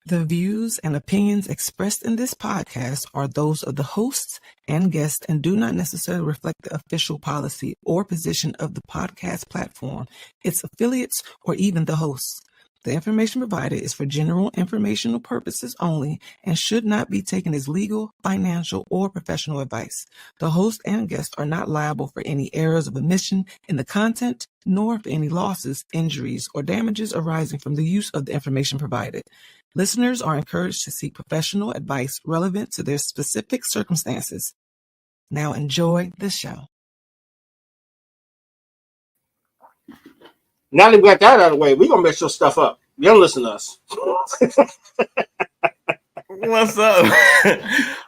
The views and opinions expressed in this podcast are those of the hosts and guests and do not necessarily reflect the official policy or position of the podcast platform, its affiliates, or even the hosts. The information provided is for general informational purposes only and should not be taken as legal, financial, or professional advice. The host and guests are not liable for any errors of omission in the content, nor for any losses, injuries, or damages arising from the use of the information provided. Listeners are encouraged to seek professional advice relevant to their specific circumstances. Now enjoy the show. Now that we got that out of the way, we're going to mess your stuff up. You don't listen to us. What's up?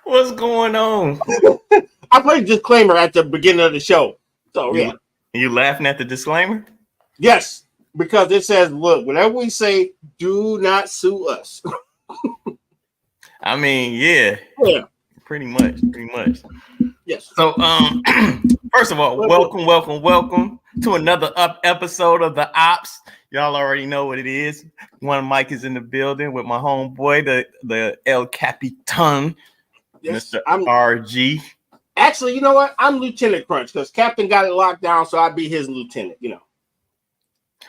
What's going on? I played a disclaimer at the beginning of the show. So, yeah. You laughing at the disclaimer? Yes, because it says, look, whatever we say, do not sue us. I mean, yeah. Pretty much. Yes. So, first of all, welcome to another episode of The Ops. Y'all already know what it is. One Mike is in the building with my homeboy, the El Capitan, yes, Mr. RG. Actually, you know what? I'm Lieutenant Crunch because Captain got it locked down, so I'd be his lieutenant, you know.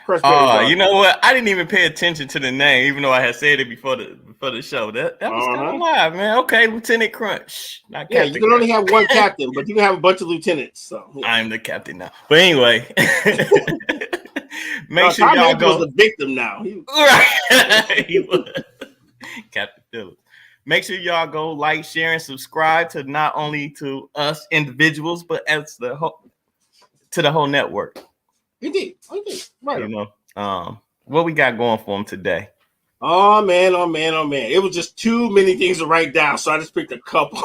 You know what? I didn't even pay attention to the name, even though I had said it before the show. That was kind of live, man. Okay, Lieutenant Crunch. Not Captain. You can only have one captain, but you can have a bunch of lieutenants. So yeah. I'm the captain now. But anyway, make sure y'all go. Was the victim now. He was Captain Phillips. Make sure y'all go like, share, and subscribe to not only to us individuals, but as to the whole network. Indeed. Right. You know, what we got going for them today? Oh man. It was just too many things to write down, so I just picked a couple.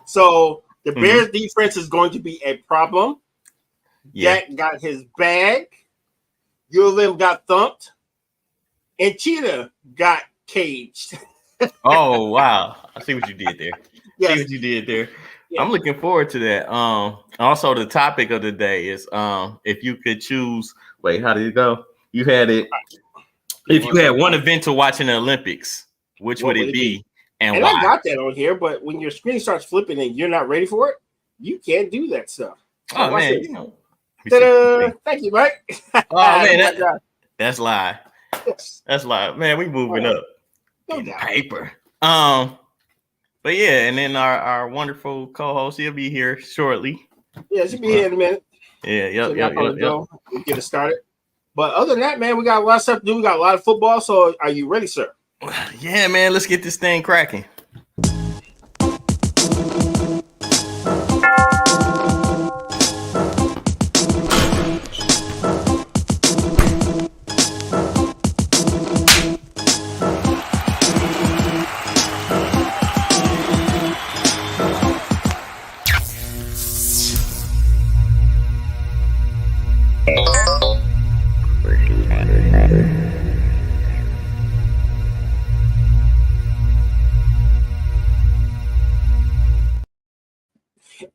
So the Bears defense is going to be a problem. Yeah. Dak got his bag. ULM got thumped. And Cheetah got caged. Oh wow. I see what you did there. Yes. See what you did there. Yeah. I'm looking forward to that. Also the topic of the day is if you could choose, how did it go? You had it. If you had one event to watch in the Olympics, which would it be? And why? I got that on here, but when your screen starts flipping and you're not ready for it, you can't do that stuff. Oh man, you know. Thank you, Mike. Oh man, that's live. Yes. That's live. Man, we moving up. No in doubt. Paper. But yeah, and then our wonderful co-host, he'll be here shortly. Yeah, she'll be here in a minute. Yeah, yep. We'll get it started. But other than that, man, we got a lot of stuff to do. We got a lot of football. So are you ready, sir? Yeah, man, let's get this thing cracking.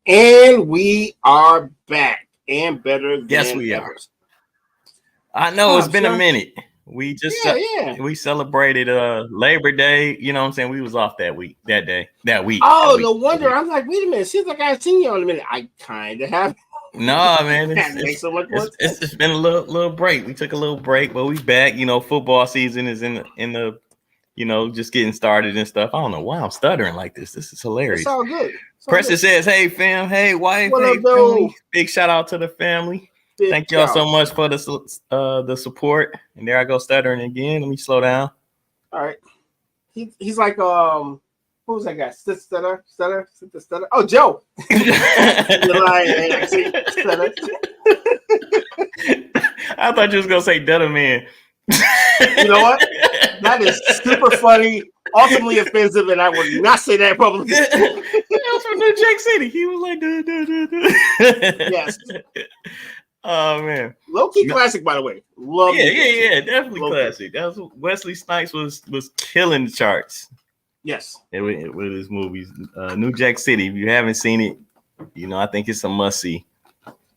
And we are back and better than yes, we ever. are. I know it's been a minute. We just we celebrated Labor Day. You know what I'm saying? We was off that week. Oh, no wonder. I'm like, wait a minute. Seems like I haven't seen you in a minute. I kind of have. No, man. It's been a little break. We took a little break, but we back. You know, football season is in the just getting started and stuff. I don't know why I'm stuttering like this. This is hilarious. It's all good. Preston says, "Hey fam, hey wife, what hey up, family." Big shout out to the family. Thank y'all so much for the support. And there I go stuttering again. Let me slow down. All right. He's like who was that guy? Stutter. Oh, Joe. I thought you was gonna say Dutta Man. You know what? That is super funny, ultimately offensive, and I would not say that publicly. That was from New Jack City. He was like, duh. Yes. Oh man, low key classic, by the way. Love. Yeah, definitely classic. That was Wesley Snipes was killing the charts. Yes, with his movies. New Jack City. If you haven't seen it, I think it's a must see.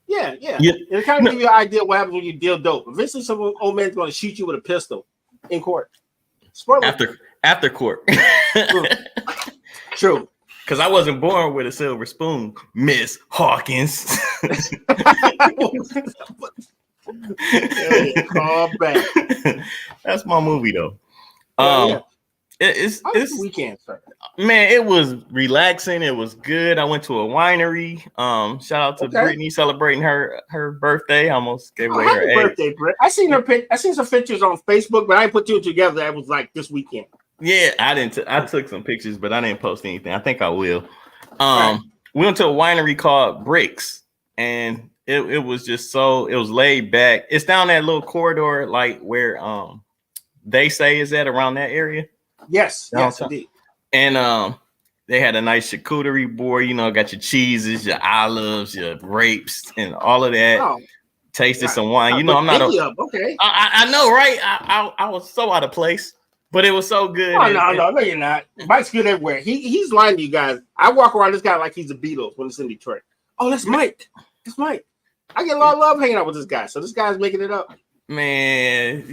Yeah. It kind of give you an idea what happens when you deal dope. Eventually, some old man's going to shoot you with a pistol in court. Spoiler. After court. True. Because I wasn't born with a silver spoon, Miss Hawkins. Call back. That's my movie though. Yeah. It's weekend, sir. Man, it was relaxing. It was good. I went to a winery. Shout out to Brittany celebrating her birthday. I almost gave away her birthday, Britt. I seen some pictures on Facebook, but I put two together. That was like this weekend. Yeah, I took some pictures, but I didn't post anything. I think I will. We went to a winery called Bricks, and it was just it was laid back. It's down that little corridor, like where they say is at around that area. Yes, indeed. And they had a nice charcuterie board, got your cheeses, your olives, your grapes, and all of that. Oh, tasted some wine. I'm not okay. I know, right? I was so out of place, but it was so good. Oh, no, you're not. Mike's good everywhere. He's lying to you guys. I walk around this guy like he's the Beatles when it's in Detroit. Oh, that's Mike. That's Mike. I get a lot of love hanging out with this guy. So this guy's making it up. Man,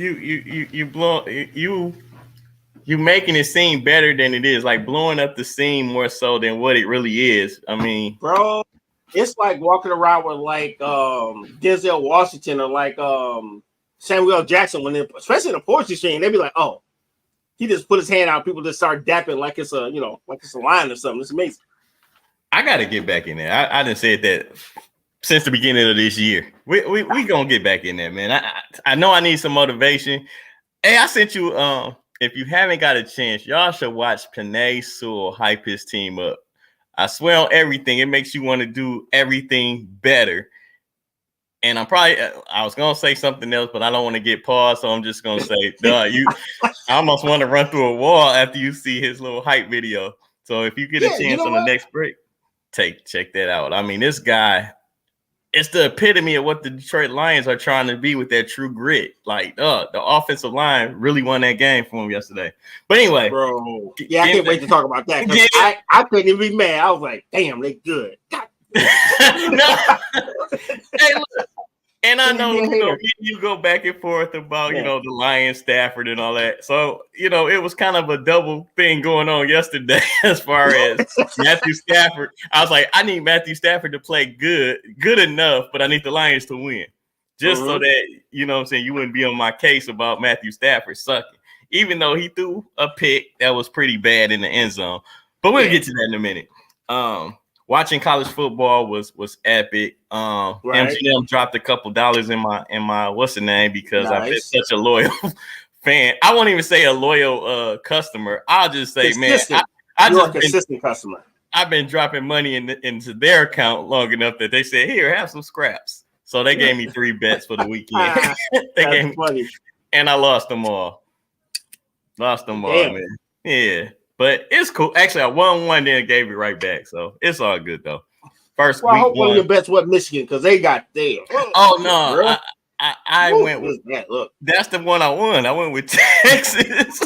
you making it seem better than it is, like blowing up the scene more so than what it really is. I mean, bro, it's like walking around with like Denzel Washington or like Samuel L. Jackson especially in a poetry scene, they'd be like, oh, he just put his hand out, people just start dapping like it's a line or something. It's amazing. I gotta get back in there. I done said that since the beginning of this year. We gonna get back in there, man. I know I need some motivation. Hey, I sent you if you haven't got a chance, y'all should watch Penei Sewell hype his team up. I swear on everything, it makes you want to do everything better. And I was going to say something else, but I don't want to get paused, so I'm just going to say, I almost want to run through a wall after you see his little hype video. So if you get a chance on the next break, check that out. I mean, this guy, it's the epitome of what the Detroit Lions are trying to be with that true grit. Like, the offensive line really won that game for him yesterday. But anyway, bro, I can't wait to talk about that. Yeah. I couldn't even be mad. I was like, damn, they good. Hey, look, and I know you go back and forth about the Lions, Stafford, and all that. So it was kind of a double thing going on yesterday as far as Matthew Stafford. I was like, I need Matthew Stafford to play good enough, but I need the Lions to win, just so that you wouldn't be on my case about Matthew Stafford sucking, even though he threw a pick that was pretty bad in the end zone. But we'll get to that in a minute. Watching college football was epic. MGM dropped a couple dollars in my what's the name because I've been such a loyal fan. I won't even say a loyal customer. I'll just say, consistent. You're a consistent customer. I've been dropping money into their account long enough that they said, "Here, have some scraps." So they gave me 3 bets for the weekend. That's funny. And I lost them all. Man. Yeah. But it's cool. Actually, I won one, then gave it right back. So it's all good though. First week. I hope one of your bets was Michigan because they got there. Oh no, I went with that. Look, that's the one I won. I went with Texas.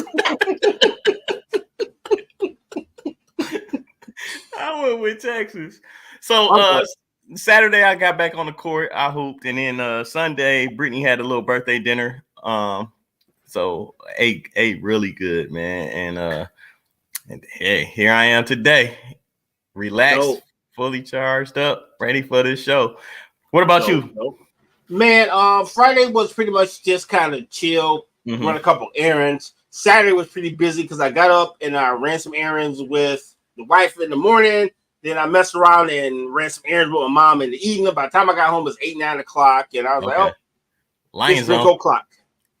I went with Texas. So Saturday I got back on the court. I hooped, and then Sunday Brittany had a little birthday dinner. So ate really good, man, and hey, here I am today, relaxed, fully charged up, ready for this show. What about you? Man, Friday was pretty much just kind of chill, run a couple errands. Saturday was pretty busy because I got up and I ran some errands with the wife in the morning. Then I messed around and ran some errands with my mom in the evening. By the time I got home, it was 8, 9 o'clock. And I was like, Lions it's 3 o'clock.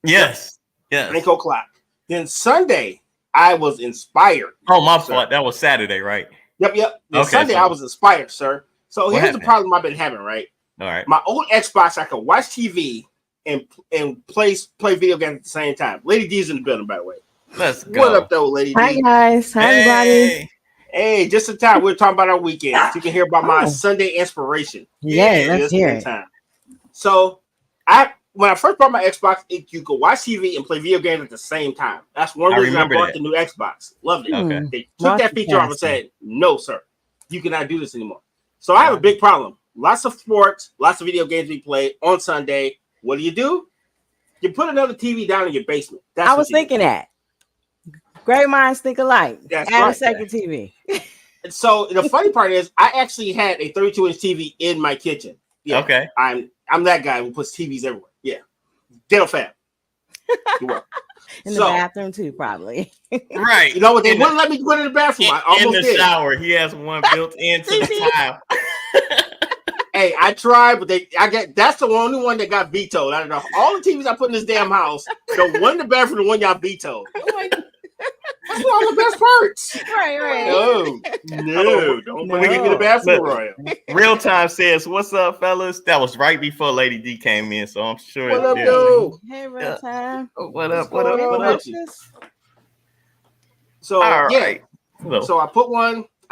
Yes. 3 o'clock. Then Sunday, I was inspired. Oh, my fault. That was Saturday, right? Yep. Then Sunday, I was inspired, sir. So here's the problem I've been having, right? All right. My old Xbox, I could watch TV and play video games at the same time. Lady D's in the building, by the way. Let's go. What up, though, Lady D? Hi, guys. Hi, everybody. Hey, just in time. We're talking about our weekends. You can hear about my Sunday inspiration. Let's hear it. Time. So, when I first bought my Xbox, you could watch TV and play video games at the same time. That's one reason I bought the new Xbox. Loved it. Okay. They took that feature off and said, no, sir, you cannot do this anymore. So I have a big problem. Lots of sports, lots of video games we play on Sunday. What do? You put another TV down in your basement. I was thinking that. Great minds think alike. That's Add right. a second TV. And so the funny part is, I actually had a 32-inch TV in my kitchen. Yeah, Okay. I'm that guy who puts TVs everywhere. Yeah, Dental Fab. You're welcome. In the bathroom too, probably. Right. You know what? They wouldn't let me put it in the bathroom. I almost in the did. shower. He has one built into the tile. Hey, I tried, but that's the only one that got vetoed. I don't know. All the TVs I put in this damn house, the one in the bathroom, the one y'all vetoed. I'm like, that's all the best parts. Right. No, don't bring it in the bathroom, Royal. Real Time says, "What's up, fellas?" That was right before Lady D came in, so I'm sure. What up, dude? Hey, Real Time. What up? So all yeah, right. so I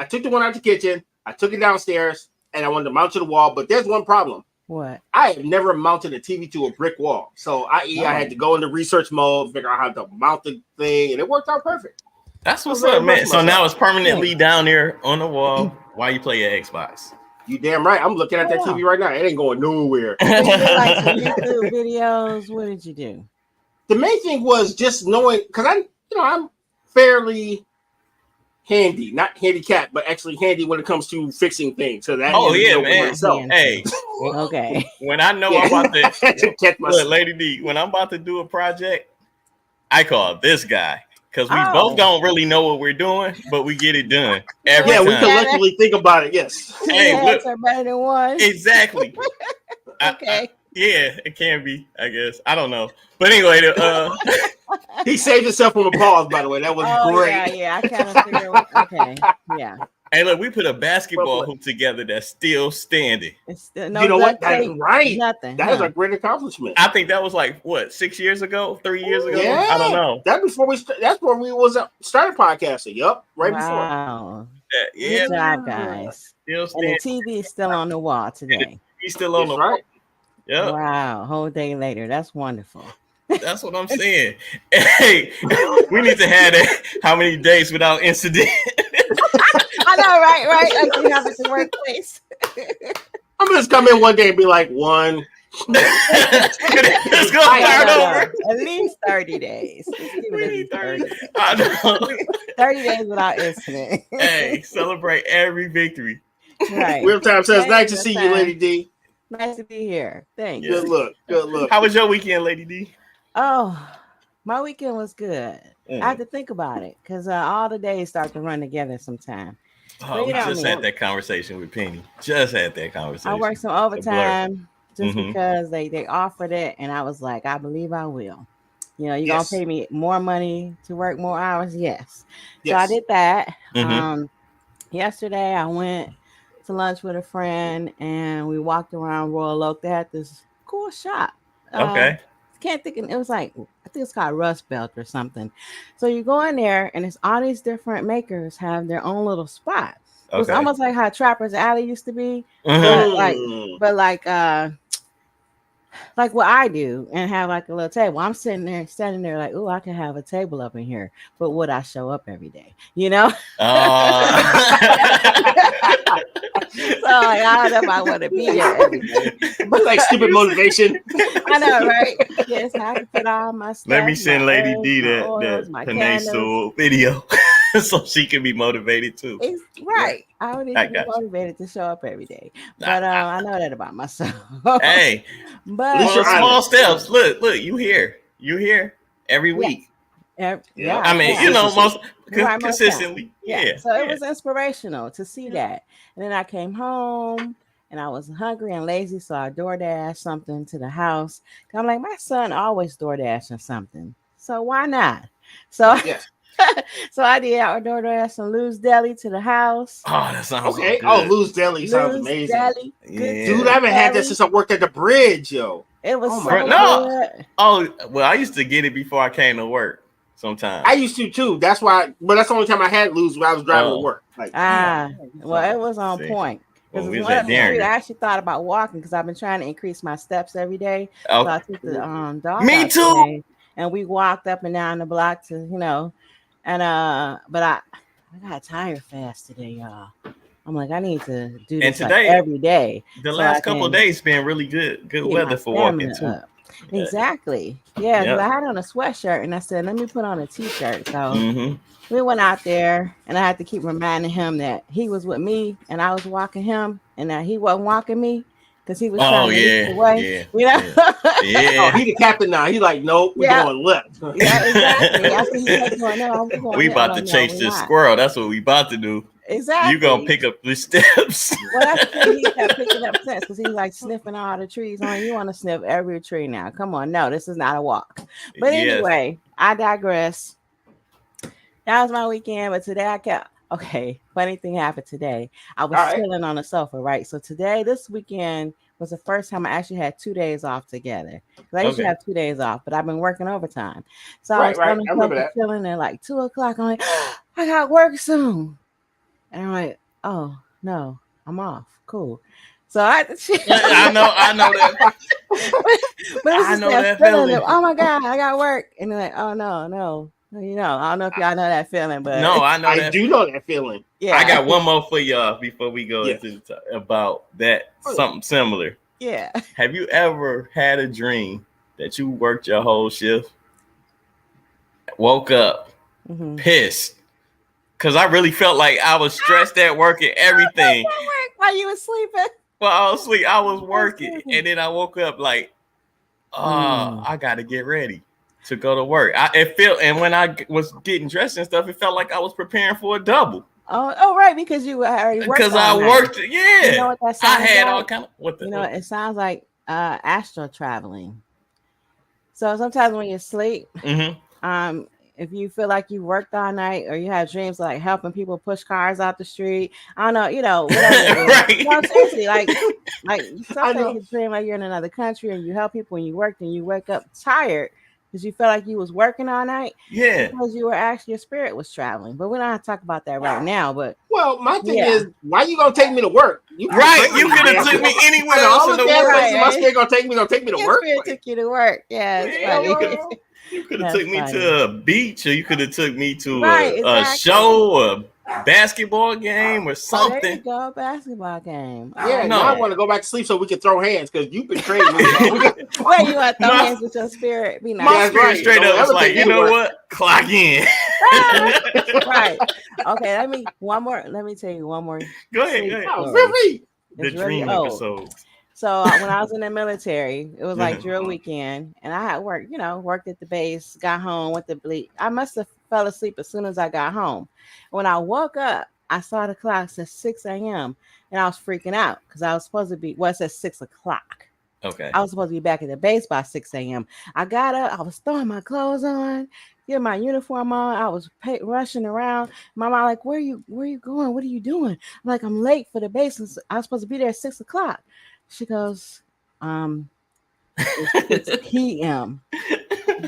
took the one out the kitchen, I took it downstairs, and I wanted to mount to the wall. But there's one problem. What? I have never mounted a TV to a brick wall, so I had to go into research mode, figure out how to mount the thing, and it worked out perfect. That's what's up, man. So now it's permanently down there on the wall while you play your Xbox. You damn right. I'm looking at that TV right now. It ain't going nowhere. You did like some YouTube videos. What did you do? The main thing was just knowing, because I'm fairly handy, not handicapped, but actually handy when it comes to fixing things. So that man. Hey, okay. When I know I'm about to catch look, Lady D, when I'm about to do a project, I call this guy. Because we both don't really know what we're doing, but we get it done every time. We collectively think about it. Yes. Hey, look, are better than one. Exactly. Okay. Yeah, it can be. I guess I don't know, but anyway, he saved himself on the pause. By the way, that was great. Yeah. I kind of figured. Okay. Yeah. Hey, look, we put a basketball hoop together that's still standing. It's still, you know what? That's right. Nothing. That is a great accomplishment. I think that was like what 6 years ago, 3 years ago. Yeah. I don't know. That's before that's when we started podcasting. Yup, right before. Wow. Yeah. Good job, guys. Still and the TV is still on the wall today. He's still on the wall. Yeah. Wow. Whole day later. That's wonderful. That's what I'm saying. Hey, we need to have that. How many days without incident? I know, right? Like you have at the workplace. I'm just come in one day and be like, one. Let's go start over. At least 30 days. We need 30 days. I know. 30 days without incident. Hey, celebrate every victory. Right. Real Time says, nice to see you, Lady D. Nice to be here. Thanks. Good look. How was your weekend, Lady D? Oh, my weekend was good. I had to think about it because all the days start to run together sometime. Oh, we just had that conversation with Penny. I worked some overtime just because they offered it, and I was like, I believe I will. You know, you're gonna pay me more money to work more hours. Yes. So I did that. Yesterday I went to lunch with a friend, and we walked around Royal Oak. They had this cool shop. Okay. Can't think of, it was like, I think it's called Rust Belt or something. So you go in there and it's all these different makers have their own little spots. Okay. It's almost like how Trapper's Alley used to be, but like what I do and have like a little table. I'm standing there like, oh, I can have a table up in here, but would I show up every day? You know? So like, I don't know if I want to be there every day. But like stupid motivation. I know, right? Yes, I can put all my stuff. Let me send Lady D that Panay video so she can be motivated too. Right. I would need to be motivated to show up every day. But I know that about myself. Hey, but small steps. Look, you here every week. Yeah. I mean, you know, most consistently. Yeah. So it was inspirational to see that. And then I came home and I was hungry and lazy, so I DoorDash something to the house. I'm like, my son always DoorDashing something, so why not? So so I did. I DoorDash some Lou's Deli to the house. Oh, that sounds okay. So good. Lou's Deli sounds amazing. Deli. Dude, I haven't had that since I worked at the Bridge, yo. It was good. Oh, well, I used to get it before I came to work. Sometimes I used to too. That's why, but that's the only time I had Lou's when I was driving to work. Like, well, it was on point. Because I actually thought about walking because I've been trying to increase my steps every day. So I took the dog. Me too. Today, and we walked up and down the block to, and but I got tired fast today, y'all. I'm like, I need to do this today, every day. The last couple of days been really good weather for walking too. Exactly. Yeah, because I had on a sweatshirt and I said, let me put on a t-shirt. So we went out there and I had to keep reminding him that he was with me and I was walking him and that he wasn't walking me because he was trying to lead the way. Oh, he the captain now. He's like, nope, we're going left. Yeah, exactly. After he kept going, no, we about to chase this squirrel. That's what we about to do. Exactly. You gonna pick up the steps. Well, that's the thing. He kept picking up steps because he's like sniffing all the trees. You want to sniff every tree now? Come on, no, this is not a walk. But anyway, I digress. That was my weekend, but today I kept. Okay, funny thing happened today. I was chilling on the sofa, right? So this weekend was the first time I actually had 2 days off together. I usually have 2 days off, but I've been working overtime. So I was on the sofa chilling at like 2 o'clock. I'm like, I got work soon. And I'm like, oh no, I'm off. Cool. So I know that. but I know that feeling. Oh my God, I got work. And they're like, oh no. I don't know if y'all know that feeling, but no, I know. I do know that feeling. Yeah, I got one more for y'all before we go into about that something similar. Yeah. Have you ever had a dream that you worked your whole shift, woke up pissed? Because I really felt like I was stressed at work and everything. While you were sleeping? While I was asleep, I was working. And then I woke up like, I got to get ready to go to work. And when I was getting dressed and stuff, it felt like I was preparing for a double. Oh, right, because you already worked. Because I worked, yeah. You know what that sounds I had like? all kind of, it sounds like astral traveling. So sometimes when you sleep, if you feel like you worked all night or you have dreams like helping people push cars out the street, I don't know, whatever. Right. No, seriously, like sometimes you dream like you're in another country and you help people and you worked and you wake up tired because you felt like you was working all night. Yeah. Because you were actually, your spirit was traveling. But we don't have to talk about that right now. But my thing is, why you gonna take me to work? You could have took me anywhere else in the world. My spirit gonna take me to work. Your spirit took you to work. Yeah, it's funny. You could have took me to a beach, or you could have took me to a show, a basketball game, or something. There you go, basketball game. Yeah, now I want to go back to sleep so we can throw hands because you've been trading me. Wait, you want to throw hands with your spirit? Be nice. My spirit straight up was like, you know what? Clock in. Right. Okay. Let me tell you one more. Go ahead. Oh, really? The dream episode. So when I was in the military, it was like drill weekend, and I had worked at the base, got home, went to bleep. I must have fell asleep as soon as I got home. When I woke up, I saw the clock said 6 a.m. and I was freaking out because I was supposed to be. Well, it said 6 o'clock. Okay. I was supposed to be back at the base by 6 a.m. I got up. I was throwing my clothes on, getting my uniform on. I was rushing around. My mom like, where are you going? What are you doing? I'm like, I'm late for the base. I was supposed to be there at 6 o'clock. She goes, it's 6 p.m.,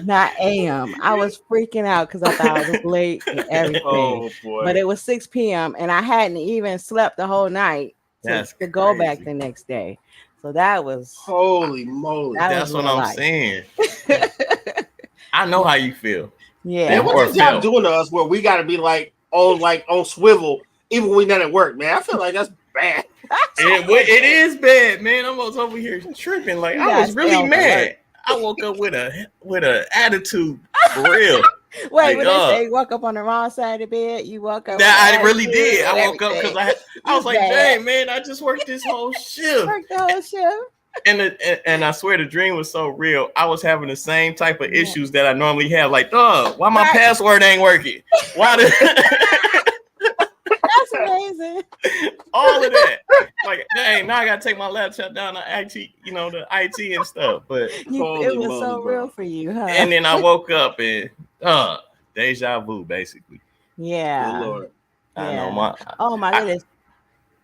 not a.m. I was freaking out because I thought I was late and everything. Oh, boy. But it was 6 p.m. and I hadn't even slept the whole night to go back the next day. So that was holy moly. That's what I'm saying. I know how you feel. Yeah. Man, what's this job doing to us where we got to be on swivel even when we're not at work, man? I feel like that's bad. It is bad, man. I'm over here tripping. Like I was really mad. I woke up with a attitude for real. Wait, when they say you woke up on the wrong side of the bed, you woke up. I really did. I woke up because I was like, dang, man, I just worked this whole shift. And I swear the dream was so real. I was having the same type of issues that I normally have. Like, why my password ain't working? Why That's amazing. All of that. Like, dang, now I gotta take my laptop down to IT, the IT and stuff. But it was so real for you, huh? And then I woke up and deja vu, basically. Yeah. Good Lord. I know oh my goodness.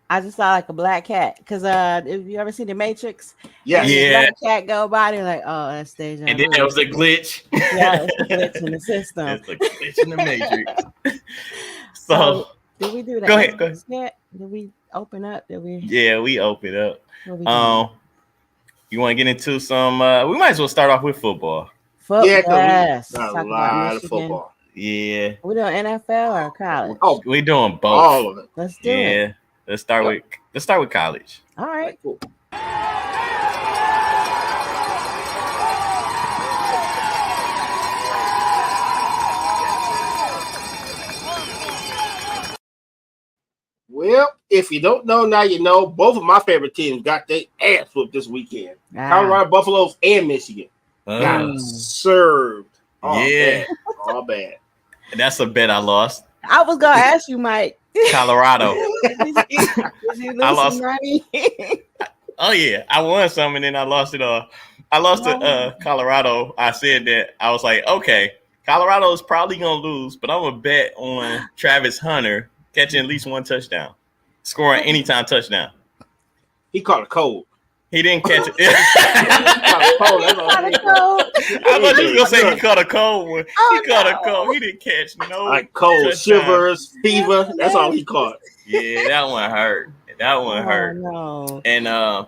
I just saw like a black cat because have you ever seen The Matrix? Yeah. Black cat go by, they're like, oh, that's deja vu. And then there was a glitch. Yeah, it's a glitch in the system. It's a glitch in the Matrix. So did we do that? Go ahead. Did we open up? Yeah, we opened up. You want to get into some? We might as well start off with football. Yes. A lot of football. Yeah. We doing NFL or college? Oh, we doing both. All of it. Let's do it. Let's start with college. All right. Cool. Well, if you don't know, now you know. Both of my favorite teams got their ass whooped this weekend. Colorado Buffaloes and Michigan got served. All bad. All bad. That's a bet I lost. I was going to ask you, Mike. Colorado. Did you lose some money? Oh, yeah. I won some and then I lost it all. I lost to Colorado. I said that. I was like, okay, Colorado is probably going to lose, but I'm going to bet on Travis Hunter catching at least one touchdown, scoring anytime touchdown. He caught a cold. He didn't catch it. I thought you were going to say he caught a cold one. He caught a cold. He didn't catch no cold, touchdown. Shivers, fever. That's all he caught. Yeah, that one hurt. That one hurt. No. And I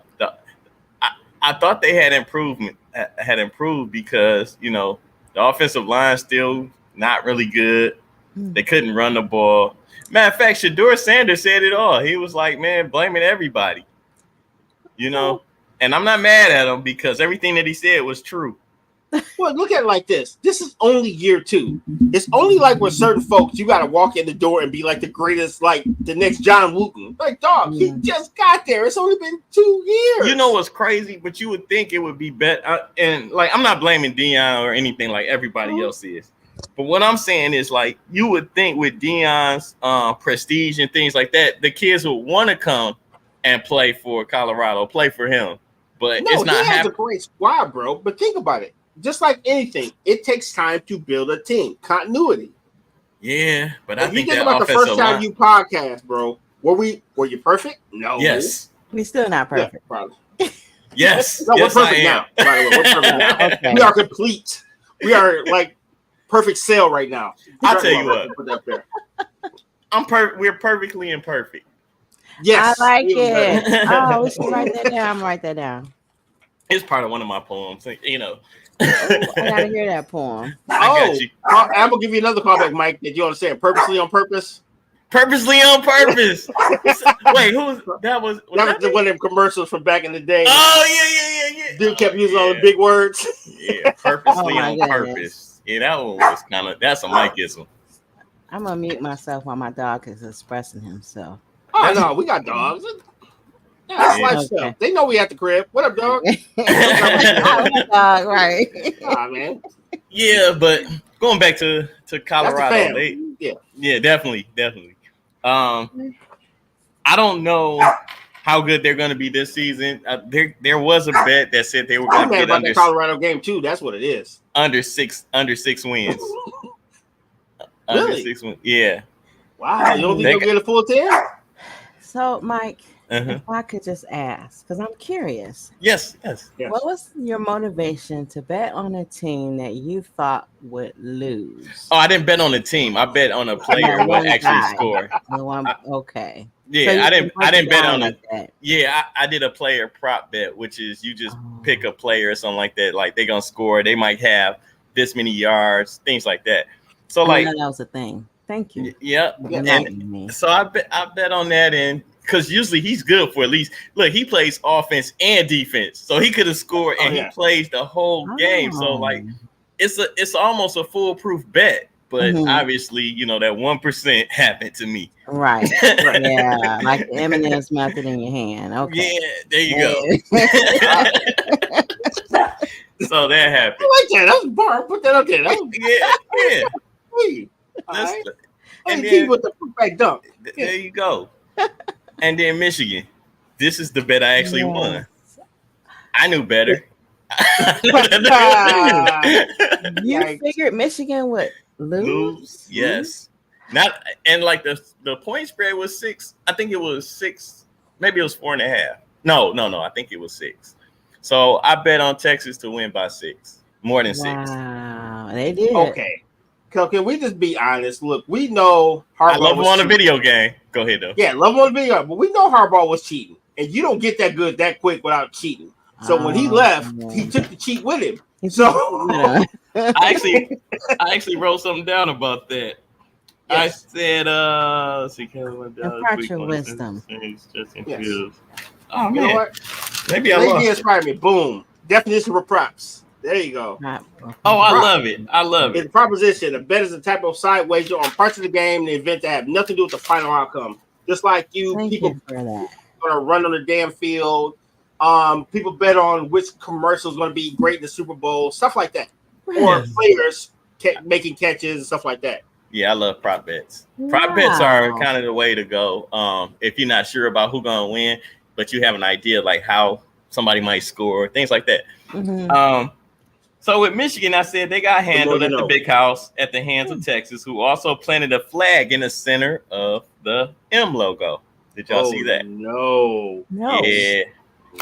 thought they had improved because, you know, the offensive line still not really good. They couldn't run the ball. Matter of fact, Shedeur Sanders said it all. He was like, man, blaming everybody. You know? And I'm not mad at him because everything that he said was true. Well, look at it like this. This is only year 2. It's only like with certain folks, you got to walk in the door and be like the greatest, like the next John Wooten. Like, dog, he just got there. It's only been 2 years. You know what's crazy? But you would think it would be better. And, like, I'm not blaming Deion or anything like everybody else is. But what I'm saying is, like, you would think with Deion's prestige and things like that, the kids would want to come and play for Colorado, play for him. But it's not happening. He has a great squad, bro. But think about it. Just like anything, it takes time to build a team. Continuity. Yeah, but I think that about the first time you podcast, bro. Were you perfect? No. Yes. We're still not perfect. Yeah, probably. Yes. No, we're perfect now. By the way, we're perfect now. Okay. We are complete. We are like perfect sale right now. I'll tell you what. Put that there. We're perfectly imperfect. Yes, I like it. Oh, we should write that down. Write that down. It's part of one of my poems. You know. I gotta hear that poem. I got you. I'm gonna give you another callback, Mike. Did you understand? Purposely on purpose. Purposely on purpose. Wait, that was one of them commercials from back in the day. Oh yeah. Dude kept using all the big words. Yeah, purposely on purpose. Yeah, that one was that's a Mikeism. I'm gonna mute myself while my dog is expressing himself. Oh no, we got dogs. Yeah, lifestyle. They know we at the crib. What up, dog? Dog, right? Man. Yeah, but going back to Colorado, yeah, definitely. I don't know how good they're going to be this season. There was a bet that said they were going to get under the Colorado game too. That's what it is. Under six wins. Really? 6 wins. Yeah. Wow. You don't think they'll get a full 10? So, Mike, if I could just ask, because I'm curious. Yes. What was your motivation to bet on a team that you thought would lose? Oh, I didn't bet on a team. I bet on a player who would actually score. Okay. Yeah, so I didn't bet on it. Yeah, I did a player prop bet, which is you just pick a player or something like that. Like they're gonna score. They might have this many yards, things like that. So like that was a thing. Thank you. Yeah. So I bet on that, and because usually he's good for at least he plays offense and defense, so he could have scored and he plays the whole game. So like it's almost a foolproof bet, but obviously that 1% happened to me. Right. Yeah, like the M&M's method in your hand. Okay. Yeah, there you go. So that happened. I like that. That was bar. Put that up there. Yeah. Sweet. And then with the back dunk. There you go. And then Michigan. This is the bet I actually won. I knew better. You figured Michigan would lose? Yes. Not and like the point spread was 6. I think it was 6. Maybe it was 4.5. No. I think it was 6. So I bet on Texas to win by 6, more than 6. Wow, they did. Okay. Can we just be honest? Look, we know Harbaugh. I love him on a video game. Go ahead, though. Yeah, love him on a video game. But we know Harbaugh was cheating. And you don't get that good that quick without cheating. So when he left, he took the cheat with him. So I actually wrote something down about that. Yes. I said, impart your wisdom. Yes. Oh, man. You know what? Maybe I lost. Inspired me. Boom. Definition for props. There you go. Oh, I love it. It's a proposition. A bet is a type of side wager on parts of the game in the event that have nothing to do with the final outcome. Just like people gonna run on the damn field. People bet on which commercial is going to be great in the Super Bowl, stuff like that, or players making catches and stuff like that. Yeah, I love prop bets. Prop bets are kind of the way to go. If you're not sure about who's going to win, but you have an idea like how somebody might score, things like that. Mm-hmm. So with Michigan, I said they got handled at the big house at the hands of Texas, who also planted a flag in the center of the M logo. Did y'all see that? No. Yeah.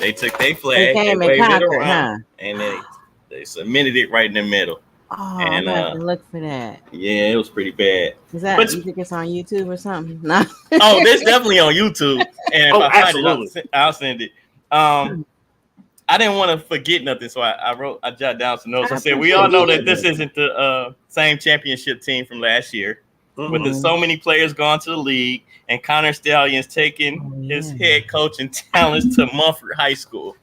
They took their flag, they waved it around, and they submitted it right in the middle. Oh, and, I have to look for that. Yeah, it was pretty bad. Is that you think it's on YouTube or something? No. Oh, it's definitely on YouTube. And if I find it, I'll send it. I didn't want to forget nothing, so I jotted down some notes. I said, we all know that this isn't the same championship team from last year. Mm-hmm. But there's so many players gone to the league, and Connor Stalions taking his head coaching talents to Mumford High School.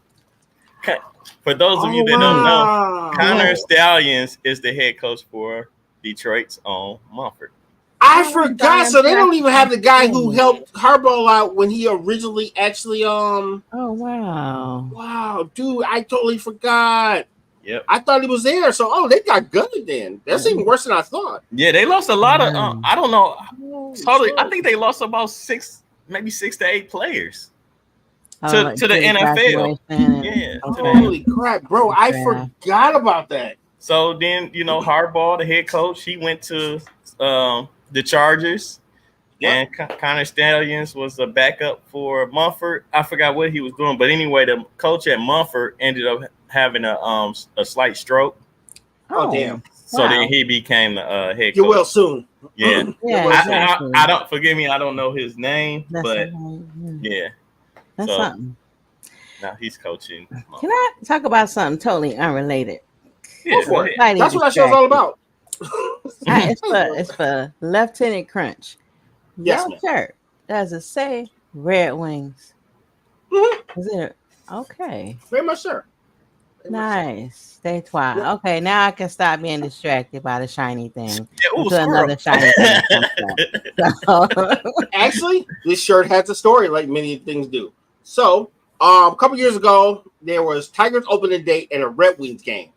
For those of you that don't know, Connor Stalions is the head coach for Detroit's own Mumford. I forgot. So they don't even have the guy who helped Harbaugh out when he originally actually Oh wow. Wow, dude, I totally forgot. Yep. I thought he was there. So they got gutted then. That's even worse than I thought. Yeah, they lost a lot of I don't know. Totally, I think they lost about 6 to 8 players. To the NFL. Yeah. Holy crap, bro. I forgot about that. So then, Harbaugh, the head coach, he went to the Chargers. And Connor Stalions was a backup for Mumford. I forgot what he was doing. But anyway, the coach at Mumford ended up having a slight stroke. Oh, damn. So then he became the head coach. Get well soon. Yeah. I don't, forgive me, I don't know his name. Yeah. That's something. Now he's coaching. Can I talk about something totally unrelated? Yeah, that's what that show's all about. It's for Lieutenant Crunch. Yes, Your shirt, does it say Red Wings? Mm-hmm. Is it okay? Very much, sir. Nice. Stay twice. Okay, now I can stop being distracted by the shiny thing. Another shiny thing. Actually, this shirt has a story like many things do. So, a couple years ago, there was Tigers opening day and a Red Wings game.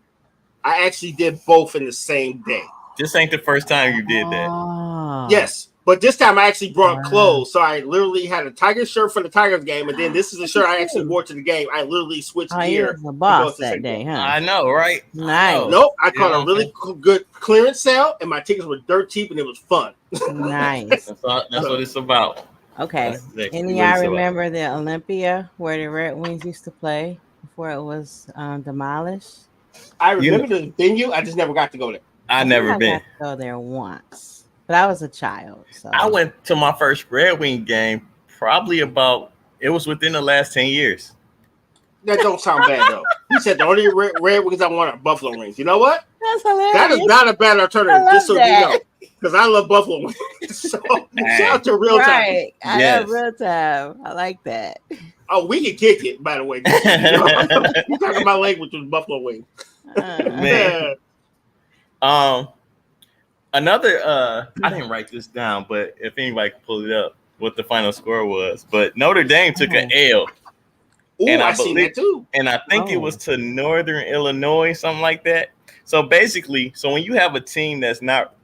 I actually did both in the same day. This ain't the first time you did that. Yes. But this time I actually brought clothes. So I literally had a Tigers shirt for the Tigers game. And then this is a shirt I actually wore to the game. I literally switched gear. The boss that day, huh? I know, right? Nice. Nope. I caught a really good clearance sale. And my tickets were dirt cheap and it was fun. Nice. That's what it's about. Okay. And y'all remember the Olympia where the Red Wings used to play before it was demolished? I remember the venue. I just never got to go there. I never been. Got to go there once. But I was a child. So I went to my first Red Wing game probably it was within the last 10 years. That don't sound bad, though. You said the only Red Wings I want are Buffalo Wings. You know what? That's hilarious. That is not a bad alternative, just so you know. Because I love Buffalo Wings. So shout out to Real Time. Right. I love Real Time. I like that. Oh, we can kick it, by the way. You're talking my language with Buffalo Wings. Man. Another, I didn't write this down, but if anybody can pull it up, what the final score was. But Notre Dame took an L. Ooh, and I seen that too. And I think it was to Northern Illinois, something like that. So basically, when you have a team that's not,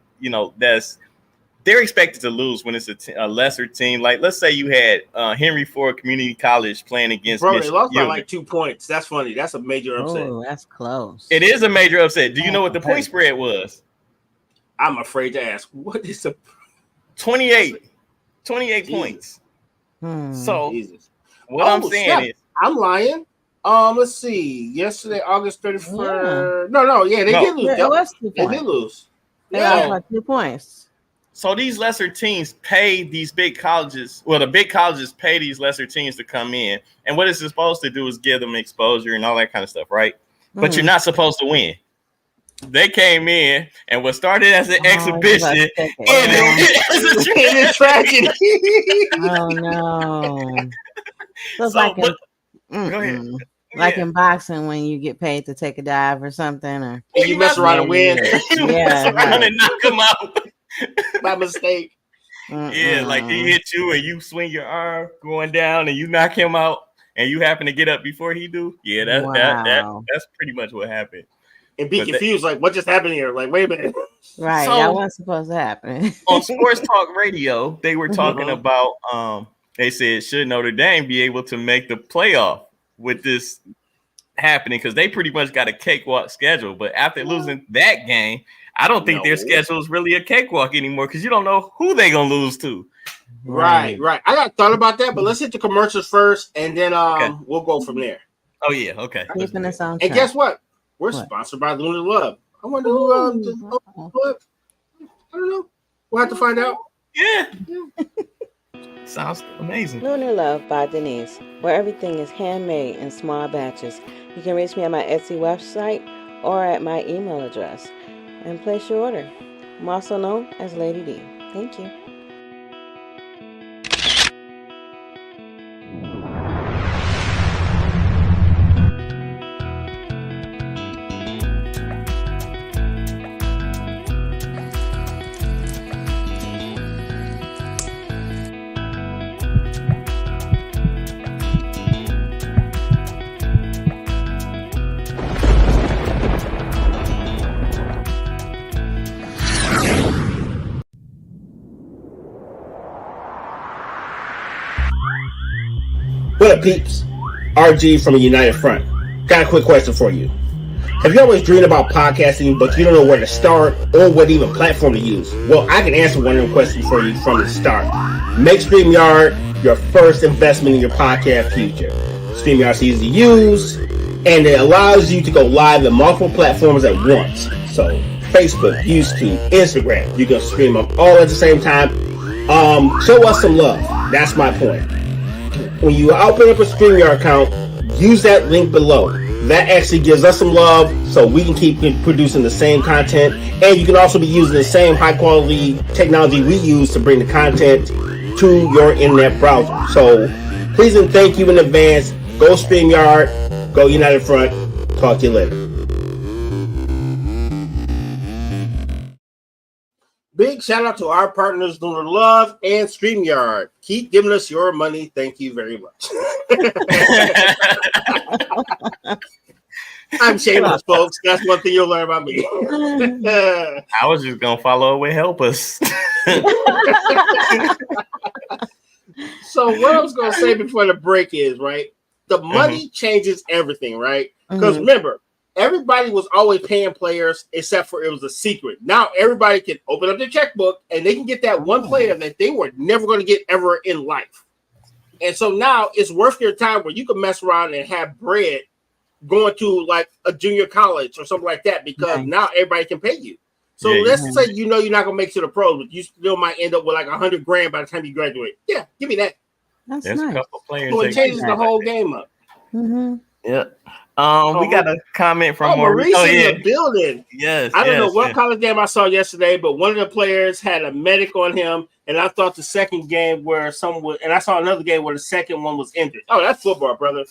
they're expected to lose when it's a lesser team. Like, let's say you had Henry Ford Community College playing against Michigan. They lost by like 2 points. That's funny. That's a major upset. Oh, that's close. It is a major upset. Do you know what the point spread was? I'm afraid to ask. What is the 28 points. So what I'm saying is I'm lying. Let's see. Yesterday, August 31st. No, they did lose. They did lose. They lost by 2 points. So these lesser teams pay these big colleges. Well, the big colleges pay these lesser teams to come in. And what it's supposed to do is give them exposure and all that kind of stuff, right? But you're not supposed to win. They came in and was started as an exhibition. It's a tragedy. Oh no! So it's go ahead. Like in boxing, when you get paid to take a dive or something, or you mess around and win. Mess around and knock them out by mistake. Yeah, like he hit you and you swing your arm going down and you knock him out and you happen to get up before he do. Yeah, that's pretty much what happened. And be confused, like what just happened here? Like, wait a minute. Right, so, that wasn't supposed to happen. On Sports Talk Radio, they were talking about they said, should Notre Dame be able to make the playoff with this happening? Because they pretty much got a cakewalk schedule. But after losing that game, I don't think their schedule is really a cakewalk anymore because you don't know who they're going to lose to. Right. I got thought about that, but let's hit the commercials first, and then we'll go from there. Oh, yeah. Okay. And guess what? We're sponsored by Lunar Love. I wonder who what? I don't know. We'll have to find out. Yeah. Sounds amazing. Lunar Love by Denise, where everything is handmade in small batches. You can reach me at my Etsy website or at my email address and place your order. I'm also known as Lady D. Thank you. What up, peeps? RG from a United Front. Got a quick question for you. Have you always dreamed about podcasting, but you don't know where to start or what even platform to use? Well, I can answer one of them questions for you from the start. Make StreamYard your first investment in your podcast future. StreamYard's easy to use, and it allows you to go live in multiple platforms at once. So, Facebook, YouTube, Instagram, you can stream them all at the same time. Show us some love. That's my point. When you open up a StreamYard account, use that link below. That actually gives us some love so we can keep producing the same content. And you can also be using the same high quality technology we use to bring the content to your internet browser. So please and thank you in advance. Go StreamYard, go United Front. Talk to you later. Big shout out to our partners, Lunar Love and StreamYard. Keep giving us your money. Thank you very much. I'm shameless, folks. That's one thing you'll learn about me. I was just going to follow with help us. So what I was going to say before the break is, right, the money changes everything, right? Because remember, everybody was always paying players except for it was a secret. Now everybody can open up their checkbook and they can get that one player that they were never going to get ever in life. And so now it's worth their time where you can mess around and have bread going to like a junior college or something like that because now everybody can pay you. So let's say you're not going to make it to the pros, but you still might end up with like $100,000 by the time you graduate. Yeah, give me that. That's There's nice. A couple players. So it changes the whole game up. Yeah. We got a comment from Maurice in the building. Yes. I don't know what college game I saw yesterday, but one of the players had a medic on him, and I thought the second game where someone and I saw another game where the second one was injured. Oh, that's football, brother.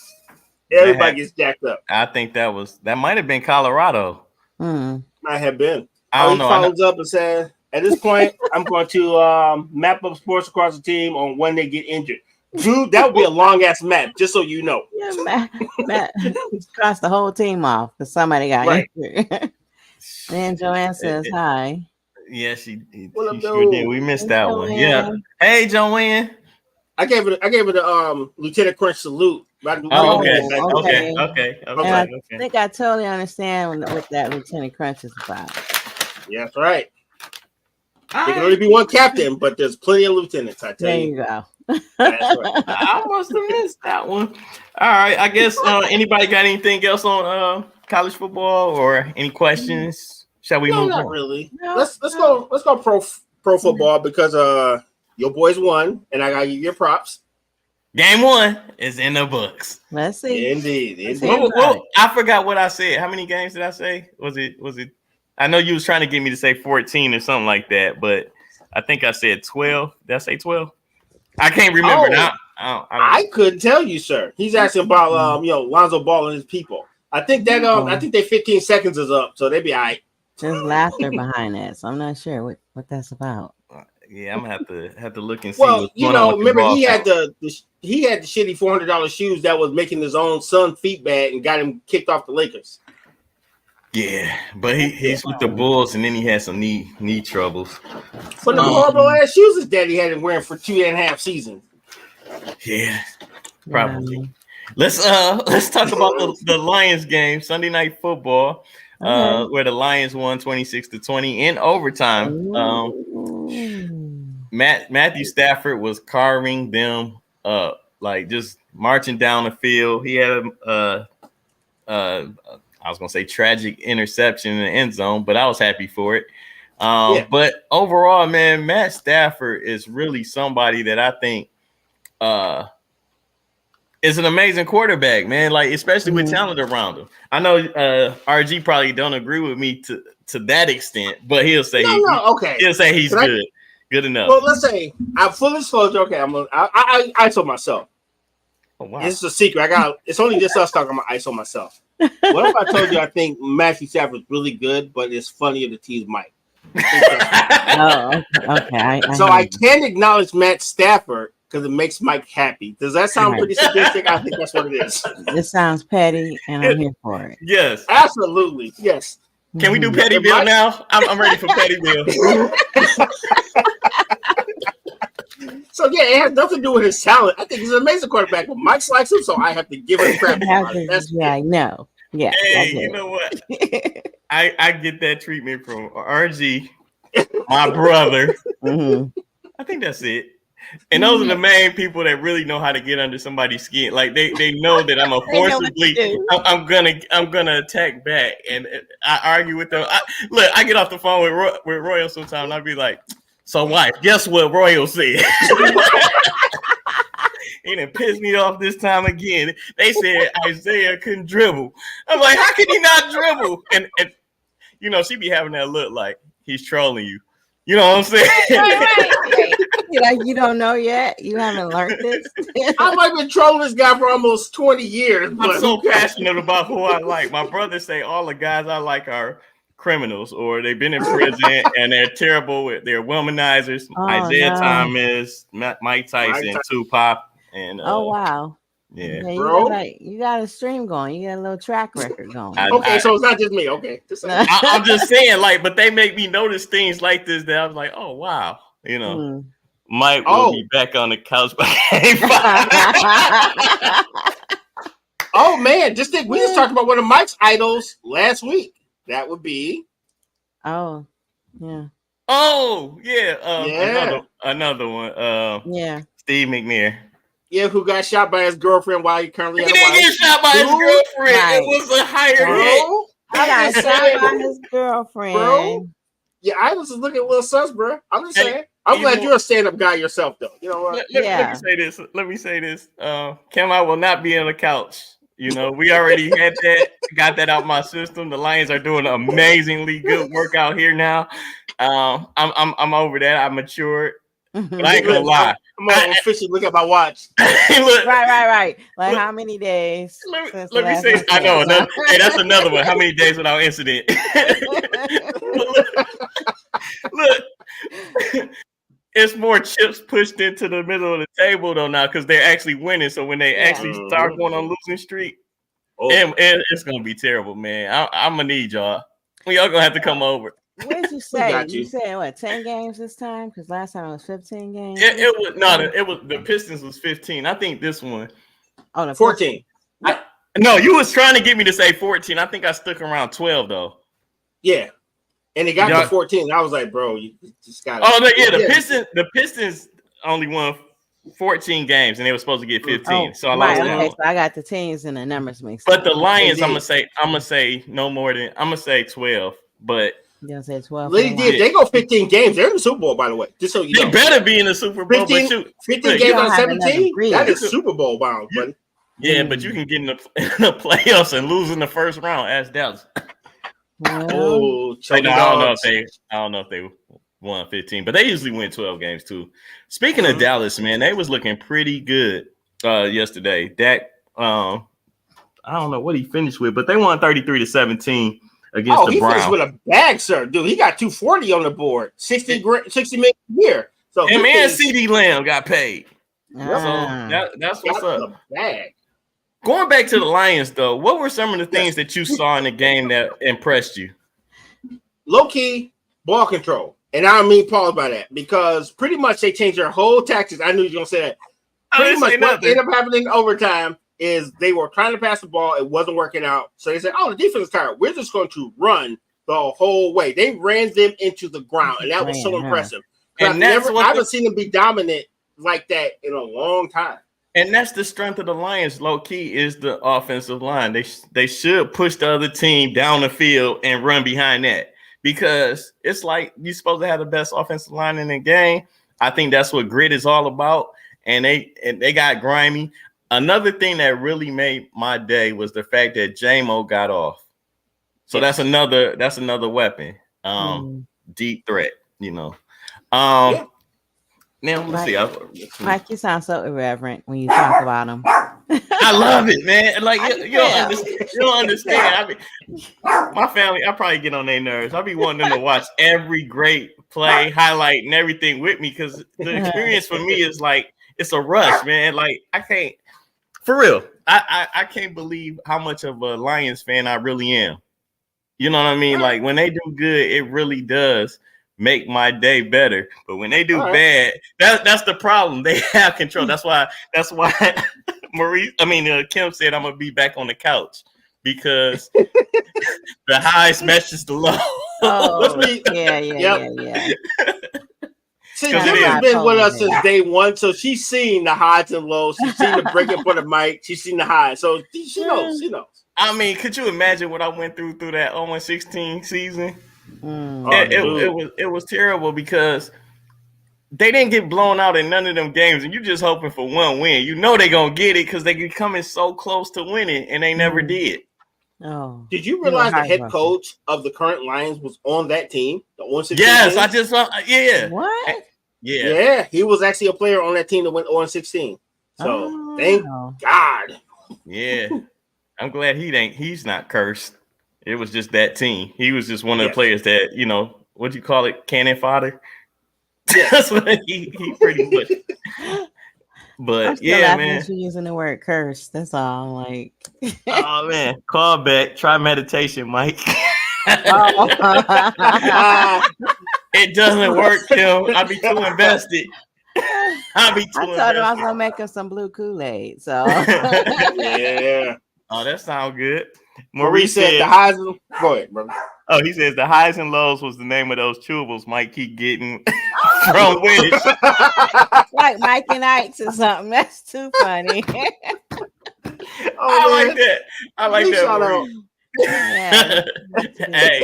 Everybody gets jacked up. I think that might have been Colorado. Might have been. I don't know. He follows up and says, at this point, I'm going to map up sports across the team on when they get injured. Dude, that would be a long ass map, just so you know. Yeah, Matt crossed the whole team off because somebody got injured. And Joanne says hi. Yeah, she sure did. We missed that one. Yeah. Hey, Joanne. I gave it a Lieutenant Crunch salute. Okay. I think I totally understand what that Lieutenant Crunch is about. Yeah, that's right. There can only be one captain, but there's plenty of lieutenants, I tell you. There you go. That's right. I must have missed that one. All right. I guess anybody got anything else on college football or any questions? Shall we move on? Not really. No, let's go pro football because your boys won, and I gotta give you props. Game 1 is in the books. Let's see. Indeed. Well, I forgot what I said. How many games did I say? Was it? I know you was trying to get me to say 14 or something like that, but I think I said 12. Did I say 12? I can't remember now. I couldn't tell you, sir. He's asking about Lonzo Ball and his people. I think that I think their 15 seconds is up, so they be all right. There's laughter behind that, so I'm not sure what that's about. Yeah, I'm gonna have to look and see. Well, what's going on with remember he had account. he had the shitty $400 shoes that was making his own son feet bad and got him kicked off the Lakers. Yeah, but he's with the Bulls, and then he had some knee troubles. But the horrible ass shoes his daddy had him wearing for 2.5 seasons. Yeah, probably. Let's talk about the Lions game, Sunday Night Football, where the Lions won 26-20 in overtime. Matthew Stafford was carving them up, like just marching down the field. He had I was gonna say tragic interception in the end zone, but I was happy for it. But overall, man, Matt Stafford is really somebody that I think is an amazing quarterback, man. Like, especially with talent around him. I know RG probably don't agree with me to that extent, but he'll say he'll say he's good. Good enough. Well, let's say I'm full disclosure. Okay, I ISO myself. Oh, wow. This is a secret. It's only just us talking about ISO myself. What if I told you I think Matthew Stafford's really good, but it's funnier to tease Mike? Okay. I can acknowledge Matt Stafford because it makes Mike happy. Does that sound pretty sadistic? I think that's what it is. It sounds petty, and I'm here for it. Yes, absolutely. Yes. Can we do Petty Bill now? I'm ready for Petty Bill. So yeah, it has nothing to do with his talent. I think he's an amazing quarterback, but Mike likes him, so I have to give him credit. I know. Yeah. Hey, you know what? I get that treatment from RG, my brother. I think that's it. And those are the main people that really know how to get under somebody's skin. Like they know that I'm I'm gonna attack back, and I argue with them. I get off the phone with Royal sometimes, and I'll be like, "So, wife, guess what Royal said?" He done pissed me off this time again. They said Isaiah couldn't dribble. I'm like, how can he not dribble? And she be having that look like he's trolling you. You know what I'm saying? Right. You don't know yet. You haven't learned this. I might have been trolling this guy for almost 20 years. I'm so passionate about who I like. My brother say all the guys I like are criminals, or they've been in prison and they're terrible. They're womanizers. Isaiah Thomas, Mike Tyson, Tupac, and wow. Yeah, bro. You got a stream going. You got a little track record going. So it's not just me. Okay, I'm just saying, but they make me notice things like this that I was like, oh wow, Mike will be back on the couch by 8:05. Oh man, we just talked about one of Mike's idols last week. That would be. Oh yeah. Another one. Steve McNair. Yeah, who got shot by his girlfriend while he currently had a wife. He didn't get shot by his girlfriend. Right. It was a higher hit. I got shot by his girlfriend. Bro, your idols is looking a little sus, bro. I'm just saying. I'm glad you're a stand-up guy yourself, though. You know what? Let me say this. Kim, I will not be on the couch. We already had that, got that out my system. The Lions are doing an amazingly good work out here now. I'm over that. I matured. But I ain't gonna lie. I'm gonna officially look at my watch. Right. Like how many days? Let me say. I know. That's another one. How many days without incident? Look, it's more chips pushed into the middle of the table though now because they're actually winning. So when they actually start going on losing streak, and it's gonna be terrible, man. I'm gonna need y'all. Y'all gonna have to come over. What did you say? You said what? 10 games this time? Because last time it was 15 games. It was the Pistons was 15. I think this one. Oh, no, 14. No, you was trying to get me to say 14. I think I stuck around 12 though. Yeah, and it got to 14. I was like, bro, you just got. The Pistons only won 14 games and they were supposed to get 15. So I lost that one. So I got the teams and the numbers mixed. But the Lions, I'm gonna say no more than 12, but. You'll say 12. They go 15 games. They're in the Super Bowl, by the way. Just so you know. They better be in the Super Bowl. 15 games out of 17? That is Super Bowl bound, buddy. Yeah, but you can get in the playoffs and lose in the first round. Ask Dallas. I don't know if they won 15, but they usually win 12 games too. Speaking of Dallas, man, they was looking pretty good yesterday. Dak, I don't know what he finished with, but they won 33-17. Against the Browns. Finished with a bag, sir. Dude, he got 240 on the board. 60 million a year. So him and CeeDee Lamb got paid. So that's what's up. Going back to the Lions, though, what were some of the things that you saw in the game that impressed you? Low-key ball control. And I don't mean pause by that because pretty much they changed their whole tactics. I knew you were going to say that. Pretty much what ended up happening in overtime is they were trying to pass the ball. It wasn't working out. So they said, the defense is tired. We're just going to run the whole way. They ran them into the ground, and that was so impressive. And I haven't seen them be dominant like that in a long time. And that's the strength of the Lions, low-key, is the offensive line. They should push the other team down the field and run behind that. Because it's like you're supposed to have the best offensive line in the game. I think that's what grit is all about. And they got grimy. Another thing that really made my day was the fact that J-Mo got off. So that's another weapon. Deep threat, Now let's see. Mike, you sound so irreverent when you talk about him. I love it, man. Like you don't understand. I mean, my family, I probably get on their nerves. I be wanting them to watch every great play, highlight, and everything with me because the experience for me is like it's a rush, man. Like I can't, for real. I can't believe how much of a Lions fan I really am. You know what I mean? Like when they do good, it really does make my day better. But when they do bad, that's the problem. They have control. That's why Kim said I'm gonna be back on the couch because the highs matches the low. Yeah. Kim's been with us since day one, so she's seen the highs and lows. She's seen the breaking for the mic. She's seen the highs, so she knows. I mean, could you imagine what I went through that 0-16 season? It was terrible because they didn't get blown out in none of them games, and you just hoping for one win. You know they're gonna get it because they get coming so close to winning, and they never did. Oh, did you realize the head coach of the current Lions was on that team? The 1-16 yes, team? I just saw. Yeah. What? Yeah, he was actually a player on that team that went 0-16. So thank God. Yeah, I'm glad he's not cursed. It was just that team. He was just one of the players that, what do you call it? Cannon fodder. That's what he pretty much. But yeah, man. You using the word curse. That's all. Like, oh man, call back. Try meditation, Mike. It doesn't work, Kim. I'll be too invested. I told him I was gonna make him some blue Kool-Aid. So yeah. Oh, that sounds good. Maurice said the highs. Go ahead, brother. Oh, he says the highs and lows was the name of those chewables Mike keep getting from Wish. Like Mike and Ike's or something. That's too funny. I like that. I like that. Yeah, hey,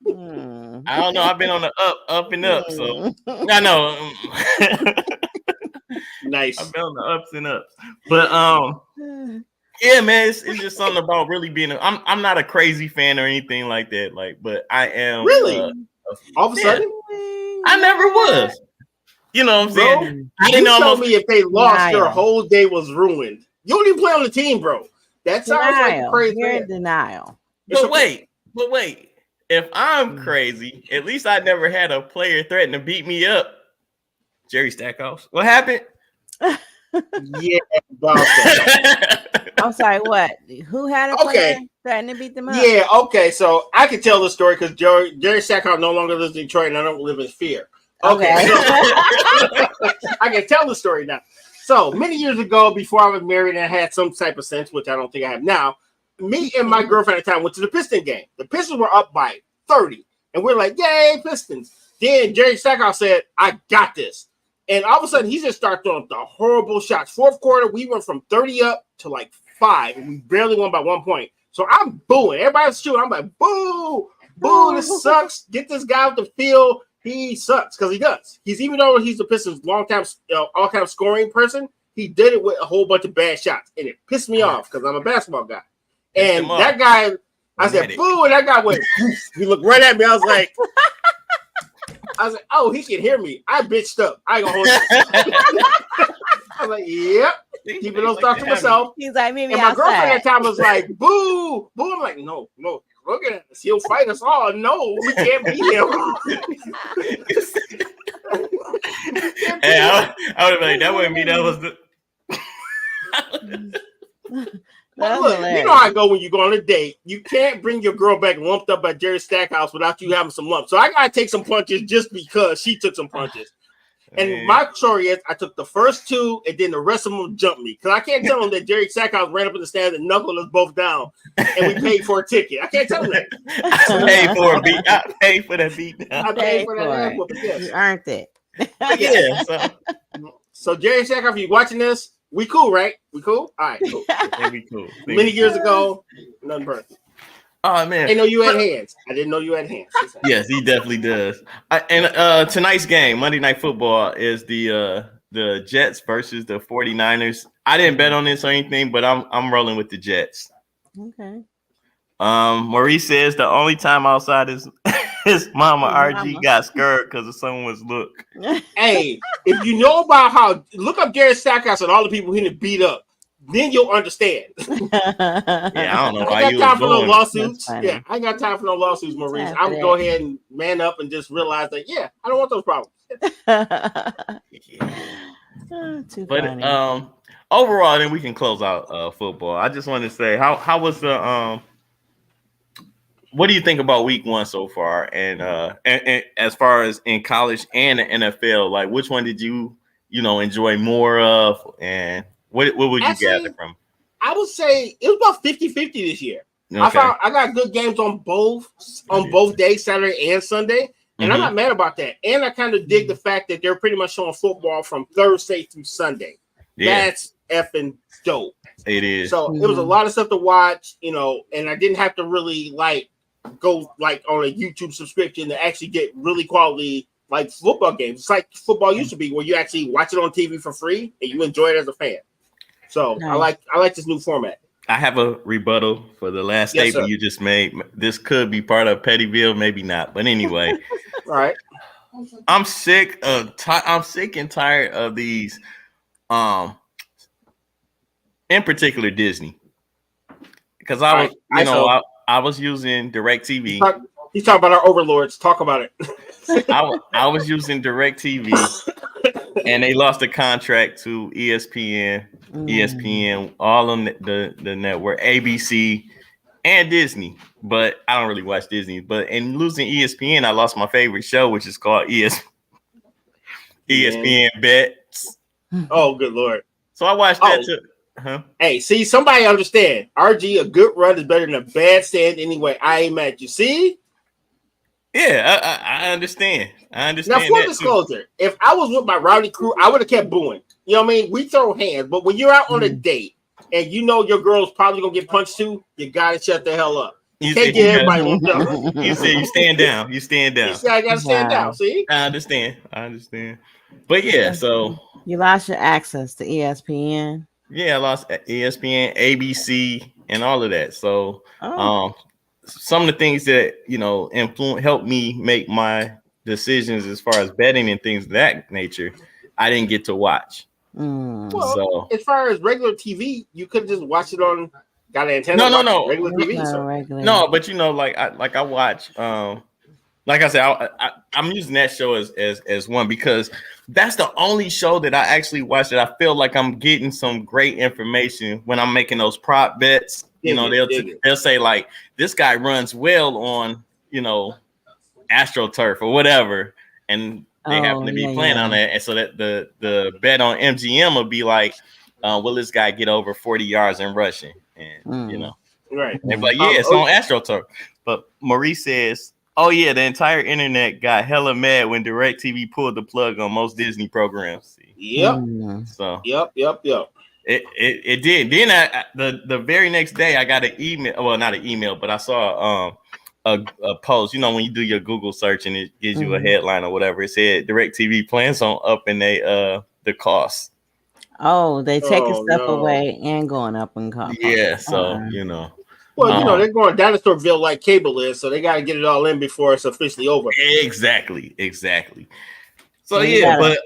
I don't know. I've been on the up and up, so I know. Nice. I've been on the ups and ups, but yeah, man, it's just something about really being. I'm not a crazy fan or anything like that. Like, but I am really. All of a sudden, I never was. You know what I'm saying? I didn't tell me if they lost, their whole day was ruined. You don't even play on the team, bro. That sounds like crazy. You're in denial. But wait. If I'm crazy, at least I never had a player threaten to beat me up. Jerry Stackhouse. What happened? Yeah, about that. I'm sorry, what? Who had a player threaten to beat them up? Yeah, okay. So I can tell the story because Jerry Stackhouse no longer lives in Detroit and I don't live in fear. Okay. So I can tell the story now. So many years ago, before I was married and I had some type of sense, which I don't think I have now, me and my girlfriend at the time went to the Piston game. The Pistons were up by 30. And we're like, yay, Pistons. Then Jerry Stackhouse said, I got this. And all of a sudden, he just started throwing the horrible shots. Fourth quarter, we went from 30 up to like 5. And we barely won by 1 point. So I'm booing. Everybody's shooting. I'm like, boo, boo, this sucks. Get this guy off the field. He sucks because he does. Even though he's the Pistons' all-time scoring person, he did it with a whole bunch of bad shots. And it pissed me off because I'm a basketball guy. And that guy, I said, boo, and that guy went, he looked right at me. I was like, oh, he can hear me. I bitched up. I ain't gonna hold it. I was like, yep. Keeping those thoughts to myself. He's like, maybe and my girlfriend at the time was like, boo, boo. I'm like, no. Look at us. He'll fight us all. No, we can't beat him. Hey, I would have been like, that wasn't me. That was the. But look, you know how I go when you go on a date. You can't bring your girl back lumped up at Jerry Stackhouse without you having some lumps. So I gotta take some punches just because she took some punches. And my story is, I took the first two, and then the rest of them jumped me because I can't tell them that Jerry Stackhouse ran up in the stands and knuckled us both down, and we paid for a ticket. I can't tell them that. I paid for a beat. I paid for that beat. I paid for that. Yes. You earned it. Yeah. So Jerry Stackhouse, if you're watching this, we cool, right? We cool? All right, cool. Yeah, we cool. Many years ago, nothing personal. Oh man, I didn't know you had hands. I didn't know you had hands. Yes, he definitely does. And tonight's game, Monday Night Football, is the Jets versus the 49ers. I didn't bet on this or anything, but I'm rolling with the Jets. Okay. Maurice says the only time outside is his mama RG got scared because of someone's look. Hey, if you know about how, look up Jerry Stackhouse and all the people he done beat up, then you'll understand. Yeah, I don't know why I you got time for no doing. lawsuits. Yeah, I ain't got time for no lawsuits, Maurice. I'm gonna go ahead and man up and just realize that, yeah, I don't want those problems. But overall, then we can close out football. I just want to say, how was the what do you think about week 1 so far? And as far as in college and the NFL, like which one did you enjoy more of, and what would you gather from? I would say it was about 50-50 this year. Okay. I got good games on both days, Saturday and Sunday, and I'm not mad about that. And I kind of dig the fact that they're pretty much showing football from Thursday through Sunday. Yeah. That's effing dope. It is. So it was a lot of stuff to watch, and I didn't have to really go on a YouTube subscription to actually get really quality football games. It's like football used to be, where you actually watch it on TV for free and you enjoy it as a fan. So nice. I like this new format. I have a rebuttal for the last statement you just made. This could be part of Pettyville, maybe not, but anyway. All right. I'm sick and tired of these, in particular Disney, because I was using DirecTV. He's talking about our overlords. Talk about it. I was using DirecTV, and they lost the contract to ESPN, all of the network, ABC, and Disney. But I don't really watch Disney. But in losing ESPN, I lost my favorite show, which is called ESPN Bets. Oh, good Lord. So I watched that too. Huh? Hey, see, somebody understand. RG, a good run is better than a bad stand anyway. I ain't mad at you. See? Yeah, I understand. Now, full disclosure, if I was with my rowdy crew, I would have kept booing. You know what I mean? We throw hands, but when you're out on a date and you know your girl's probably going to get punched too, you got to shut the hell up. You can't get everybody on up. You said you stand down. You stand down. You said I got to stand down, see? I understand. But yeah, so. You lost your access to ESPN. Yeah, I lost ESPN, ABC, and all of that. So some of the things that, helped me make my decisions as far as betting and things of that nature, I didn't get to watch. Well, so as far as regular TV, you could just watch it on got an antenna. No. Regular TV. No, but I watch like I said, I'm using that show as one because that's the only show that I actually watch that I feel like I'm getting some great information when I'm making those prop bets. They'll say like this guy runs well on AstroTurf or whatever, and they happen to be playing on that, and so that the bet on MGM will be like, will this guy get over 40 yards in rushing? And right? And but it's on AstroTurf. But Maurice says, oh yeah, the entire internet got hella mad when DirecTV pulled the plug on most Disney programs. Yep. So yep. It did. Then the very next day I got an email. Well, not an email, but I saw a post. When you do your Google search and it gives you a headline or whatever, it said DirecTV plans on upping the cost. Oh, they taking stuff away and going up in cost. Yeah, so Well, they're going Dinosaurville like cable is, so they got to get it all in before it's officially over. Exactly. So you gotta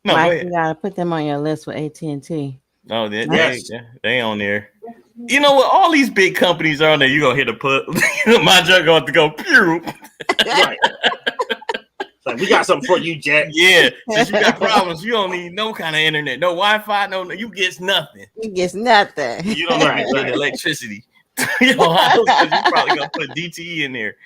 gotta put them on your list with AT&T. No, they on there. You know what? All these big companies are on there. You gonna hit a put. My jug going to go pew. Right. Like, we got something for you, Jet. Yeah, since you got problems, you don't need no kind of internet, no Wi-Fi, no, you get nothing. You get nothing. You don't need electricity. Your house, because you probably gonna put DTE in there.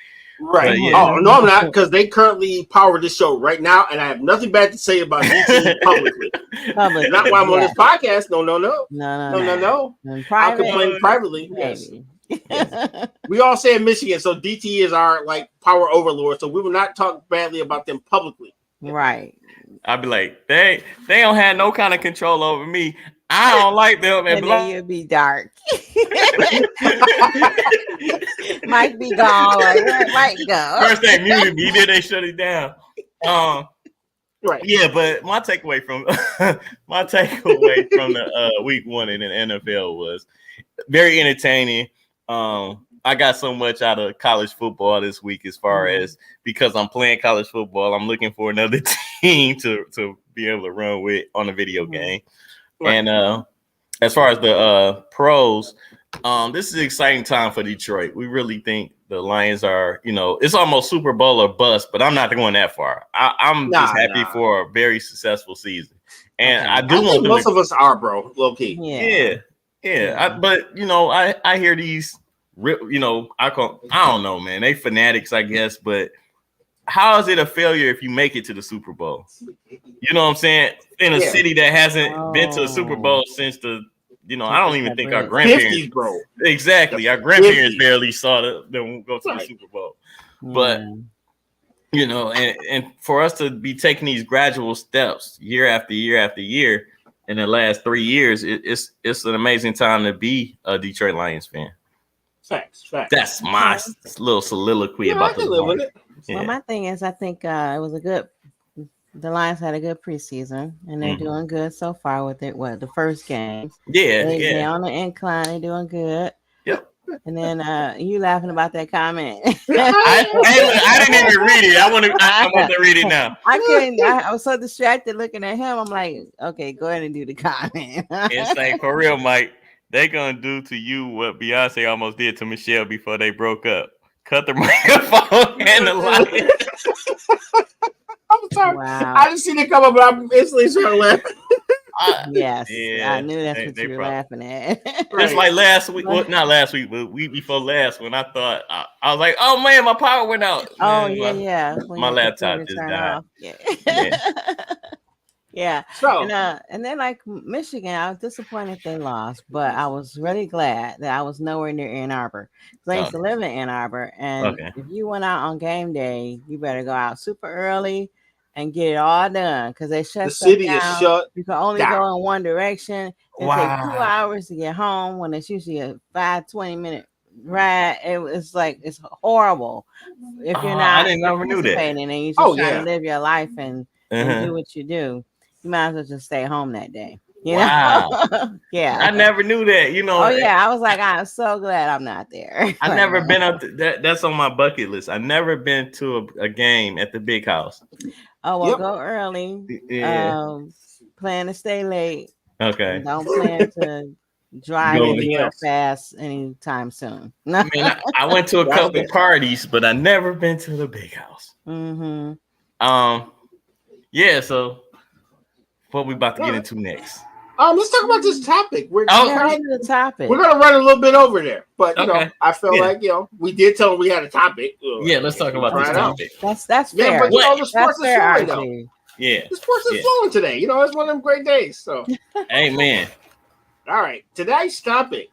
Right. Yeah. Oh, no, I'm not, because they currently power this show right now, and I have nothing bad to say about DTE publicly. Not while I'm on this podcast. No. I'll complain privately. Yes. Yes. We all say in Michigan, so DTE is our like power overlord, so we will not talk badly about them publicly. Right. I'd be like, they don't have no kind of control over me. I don't like them. And then you'll be dark. Might be gone. Like, where it might go. First they muted me, then they shut it down. Right. Yeah, but my takeaway from the week one in the NFL was very entertaining. I got so much out of college football this week, as far as because I'm playing college football, I'm looking for another team to be able to run with on a video game. Right. And as far as the pros, this is an exciting time for Detroit. We really think the Lions are, it's almost Super Bowl or bust, but I'm not going that far. I'm just happy for a very successful season. And I think most of us are, bro, low key. Yeah. But I hear these, I don't know, man. They fanatics, I guess, but how is it a failure if you make it to the Super Bowl? You know what I'm saying? In a city that hasn't been to a Super Bowl since I don't even think our grandparents, 50s, bro. Exactly. Our grandparents barely saw them go to the Super Bowl. But and for us to be taking these gradual steps year after year after year in the last 3 years, it's an amazing time to be a Detroit Lions fan. Facts. That's my little soliloquy about the live with it. Well, my thing is, I think it was the Lions had a good preseason, and they're doing good so far with it. The first game? They're on the incline. They're doing good. Yep. And then you laughing about that comment. I didn't even read it. I want to read it now. I couldn't. I was so distracted looking at him. I'm like, okay, go ahead and do the comment. It's like, for real, Mike. They gonna do to you what Beyonce almost did to Michelle before they broke up. Cut the microphone and the light. I'm sorry. Wow. I didn't see it come up, but I'm instantly starting laughing. Yes, I knew that's what you were laughing at. Just like last week, well, not last week, but week before last, when I thought I was like, "Oh man, my power went out." Oh man, yeah. My laptop just died. Yeah. So, and then like Michigan, I was disappointed they lost, but I was really glad that I was nowhere near Ann Arbor. Because I used to live in Ann Arbor, and if you went out on game day, you better go out super early and get it all done, because they shut the city down. Is shut. You can only go in one direction. It takes 2 hours to get home when it's usually a 20 minute ride. It's horrible if you're not. I didn't never knew that. And you just trying to live your life and do what you do. You might as well just stay home that day. You know? Yeah. I never knew that. Oh yeah. I was like, I'm so glad I'm not there. I never been up to that. That's on my bucket list. I never been to a game at the big house. Oh well, go early. Plan to stay late. Okay. Don't plan to drive anywhere fast anytime soon. I mean, I went to a couple parties, but I never been to the big house. Yeah. So. What we about to get into next? Let's talk about this topic. We're the topic. We're gonna run a little bit over there, but I feel like we did tell them we had a topic. Let's talk about this topic. That's fair. But the sports is flowing though. Yeah, the sports is flowing today. It's one of them great days. So, amen. All right, today's topic: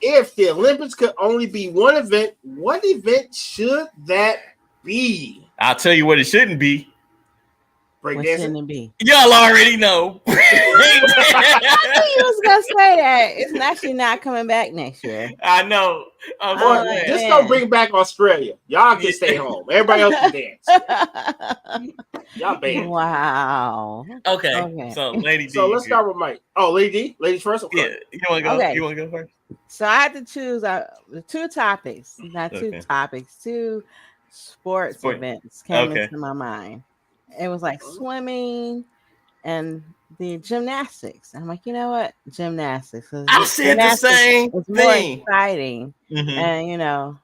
if the Olympics could only be one event, what event should that be? I'll tell you what it shouldn't be. What shouldn't it be? Y'all already know. I knew you was gonna say that. It's actually not coming back next year. I know. Just don't bring back Australia. Y'all can stay home. Everybody else can dance. Y'all banned. Wow. Okay. So, Lady D. So let's start with Mike. Oh, Lady D. Ladies first. Yeah. You want to go? Okay. You want to go first? So I had to choose two topics, not two topics, two sports events came into my mind. It was like swimming and the gymnastics. I'm like, you know what? Gymnastics. I said the same it's thing. More exciting. And,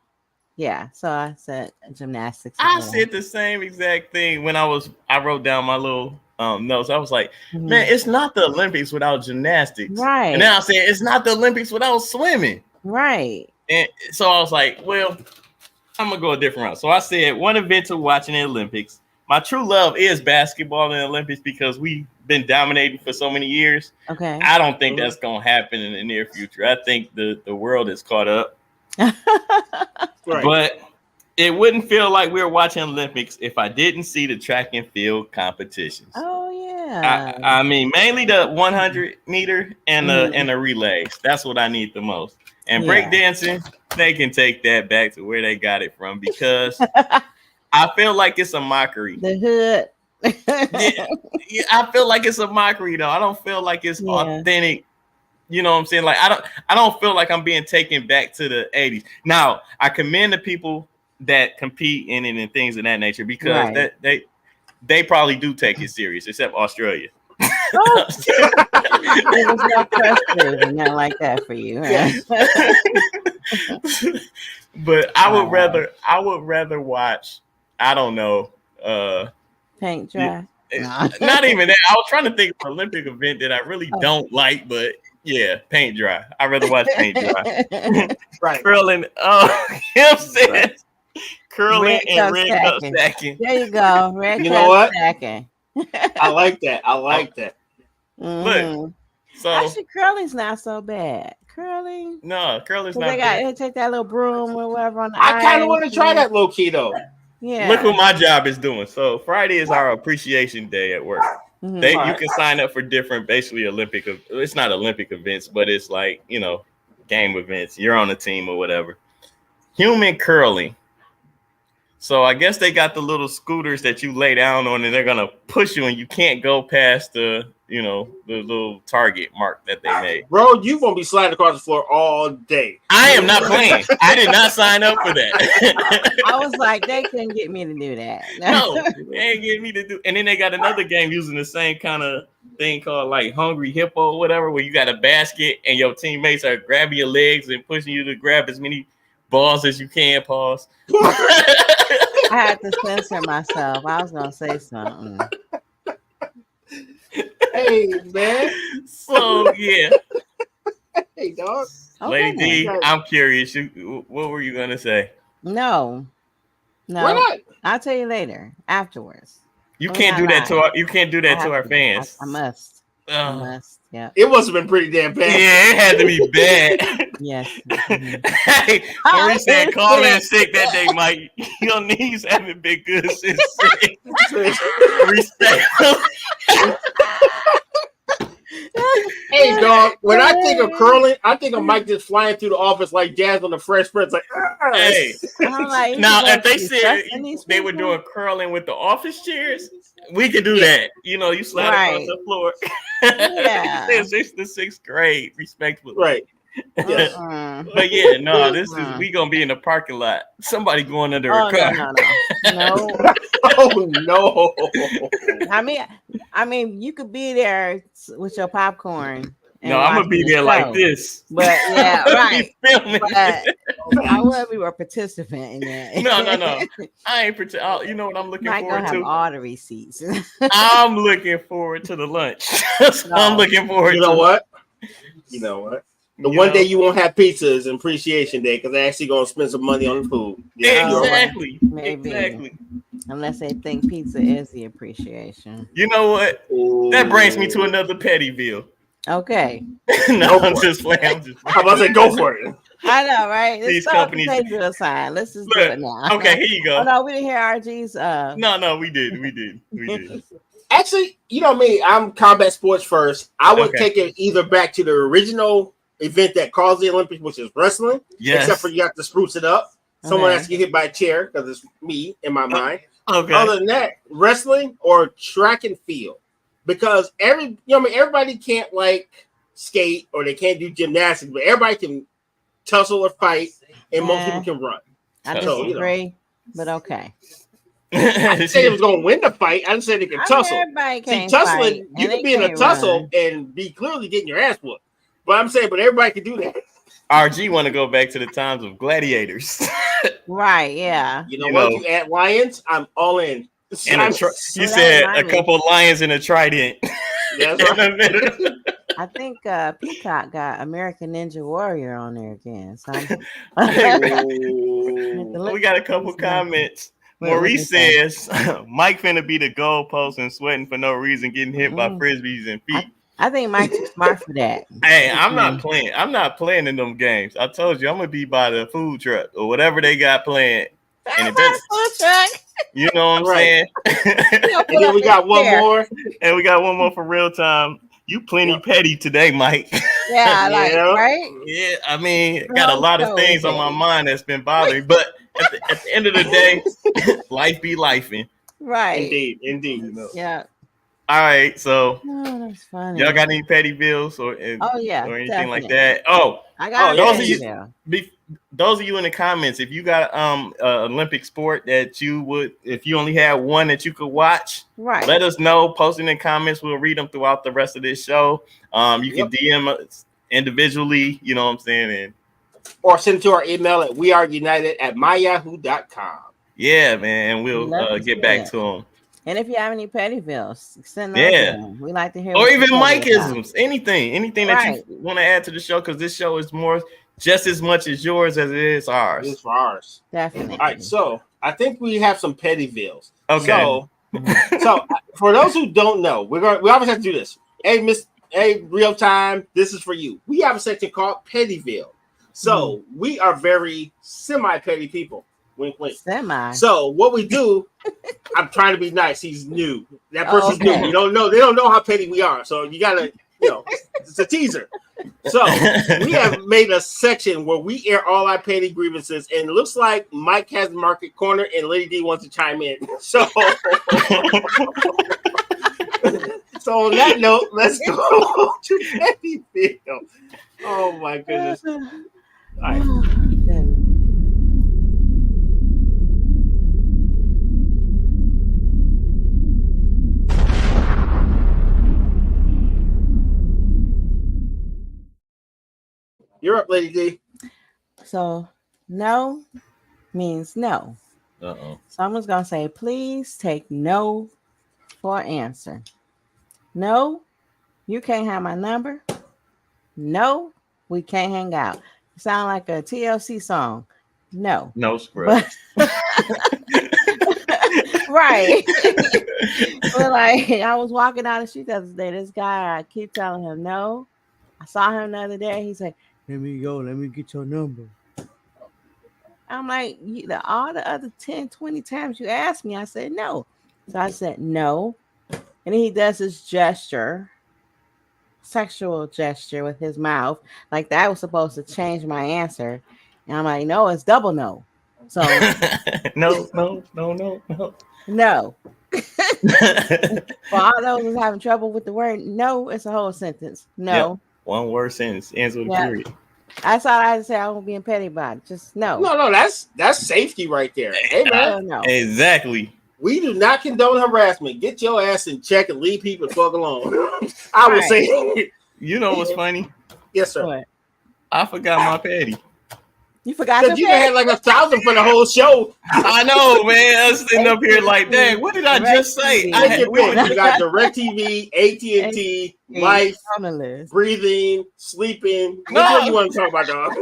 Yeah, so I said gymnastics. I said the same exact thing when I wrote down my little notes. I was like, man, it's not the Olympics without gymnastics. Right. And then I said, it's not the Olympics without swimming. Right. And so I was like, well, I'm going to go a different route. So I said, one event to watch in the Olympics. My true love is basketball in the Olympics because we've been dominating for so many years. Okay. I don't think that's going to happen in the near future. I think the world is caught up. Right. But it wouldn't feel like we were watching Olympics if I didn't see the track and field competitions. Oh yeah. I mean, mainly the 100 meter and the relays. That's what I need the most. And breakdancing, they can take that back to where they got it from because I feel like it's a mockery. The hood. Yeah, I feel like it's a mockery though. I don't feel like it's authentic. You know what I'm saying? Like I don't feel like I'm being taken back to the 80s. Now, I commend the people that compete in it and things of that nature because they probably do take it serious, except Australia. Oh. It was no question, not like that for you. Right? But I would rather watch, I don't know, paint dry. Not even that. I was trying to think of an Olympic event that I really don't like, but yeah, paint dry. I'd rather watch paint dry. Right. Curling. Him said curling and red cup stacking. There you go. Red you cup know what? stacking. I like that. Look, so actually, curling's not so bad. Curling's not bad. They take that little broom or whatever on the I kind of want to try that low key though. Yeah. Look what my job is doing. So Friday is our appreciation day at work. Mm-hmm. You can sign up for different, basically it's not Olympic events, but it's like, game events. You're on a team or whatever. Human curling. So I guess they got the little scooters that you lay down on and they're going to push you and you can't go past the little target mark that they made. Bro, you won't be sliding across the floor all day. I am not playing. I did not sign up for that. I was like, they couldn't get me to do that. No, they ain't getting me to do. And then they got another game using the same kind of thing called like Hungry Hippo or whatever, where you got a basket and your teammates are grabbing your legs and pushing you to grab as many balls as you can. Pause. I had to censor myself. I was gonna say something. Hey man. So yeah. Hey dog. Lady D, I'm curious. What were you gonna say? No. Why not? I'll tell you later. Afterwards. You can't do that to our fans. I must. I must. Yeah. It must have been pretty damn bad. Yeah, it had to be bad. Yes. Hey, Marie said call in sick that day, Mike. Your knees haven't been good since sick. Respect. Hey dog, when I think of curling, I think of Mike just flying through the office like Jazz on the Fresh Prince. Like, hey. Like, now if they said they were doing curling with the office chairs, we could do that. You slide across the floor. Yeah. It's the 6th grade, respectfully. Right. But yeah, no, this is we gonna be in the parking lot. Somebody going under a car. No. Oh no. I mean, you could be there with your popcorn. No, I'm gonna be there like this. But yeah, right. But I will be a participant in that. No. I ain't you know what I'm looking forward to? Have all the receipts. I'm looking forward to the lunch. I'm looking forward. You know what? The one day you won't have pizza is Appreciation Day because they're actually gonna spend some money on the food. Yeah, exactly. Maybe. Exactly. Unless they think pizza is the appreciation. You know what? That brings me to another petty bill. Okay. No, I'm just playing. I'm about to say go for it. I know, right? These companies. Let's just do it now. Okay, here you go. Oh no, we didn't hear RG's. No, we did. Actually, you know me, I'm combat sports first. I would take it either back to the original event that caused the Olympics, which is wrestling. Yes. Except for you have to spruce it up. Someone has to get hit by a chair because it's me in my mind. Okay. Other than that, wrestling or track and field, because everybody can't like skate or they can't do gymnastics, but everybody can tussle or fight, and most people can run. I disagree, but okay. I didn't say it was going to win the fight. I didn't say they can tussle. Everybody can tussling, you can be in a tussle and be clearly getting your ass whooped. But I'm saying, but everybody can do that. RG want to go back to the times of gladiators. Right, yeah. You know what? You add lions, I'm all in. And you said a couple of lions and a trident. That's right. I think Peacock got American Ninja Warrior on there again. So we got a couple comments. Maurice says Mike finna be the goalpost and sweating for no reason, getting hit by frisbees and feet. I think Mike's too smart for that. Hey, I'm not playing. I'm not playing in them games. I told you I'm gonna be by the food truck or whatever they got playing. And food truck. You know what I'm saying? And then we got one more. And we got one more for real time. You plenty petty today, Mike. Yeah, right? Yeah, I mean, got a lot of things on my mind that's been bothering, but at the end of the day, life be lifing. Right. Indeed. You know? Yeah. All right, so that's funny. Y'all got any petty bills or anything definitely. like that? Oh, I got those of you in the comments, if you got Olympic sport that you would, if you only had one that you could watch, right? Let us know. Post in the comments. We'll read them throughout the rest of this show. You can DM us individually. You know what I'm saying, or send it to our email at wearunited@myyahoo.com. Yeah, man, and we'll get back to them. And if you have any petty bills, send those in. We like to hear. Or even Mike-isms, anything that you want to add to the show, because this show is more just as much as yours as it is ours. It's for ours. Definitely. All right, so I think we have some petty bills. Okay. So for those who don't know, we always have to do this. Hey, real time, this is for you. We have a section called Pettyville. So we are very semi-petty people. Wink, wink. Semi. So what we do, I'm trying to be nice. He's new. That person's new. You don't know. They don't know how petty we are. So you gotta, it's a teaser. So we have made a section where we air all our petty grievances, and it looks like Mike has the market corner, and Lady D wants to chime in. So, so on that note, let's go to Pettyville. Oh my goodness! All right. You're up, Lady D. So, no means no. Uh-oh. Someone's going to say, please take no for answer. No, you can't have my number. No, we can't hang out. You sound like a TLC song. No. No scrub. Right. But like, I was walking down the street the other day. This guy, I keep telling him no. I saw him the other day. He's like, let me get your number. I'm like, all the other 10, 20 times you asked me, I said no. So I said no. And then he does this gesture, sexual gesture with his mouth. Like that was supposed to change my answer. And I'm like, no, it's double no. So no. No. For all those who's having trouble with the word no, it's a whole sentence. No. Yep. One word sentence ends with a period. That's all I had to say. I won't be petty about it. Just no. No, that's safety right there. Hey, man. No. Exactly. We do not condone harassment. Get your ass in check and leave people the fuck alone. I would say. You know what's funny? Yes, sir. What? I forgot my petty. You forgot your you had like 1,000 for the whole show. I know, man. I was sitting up here like, dang, what did I just say? You got DirecTV, AT&T, life, breathing, sleeping. Which one you want to talk about, dog?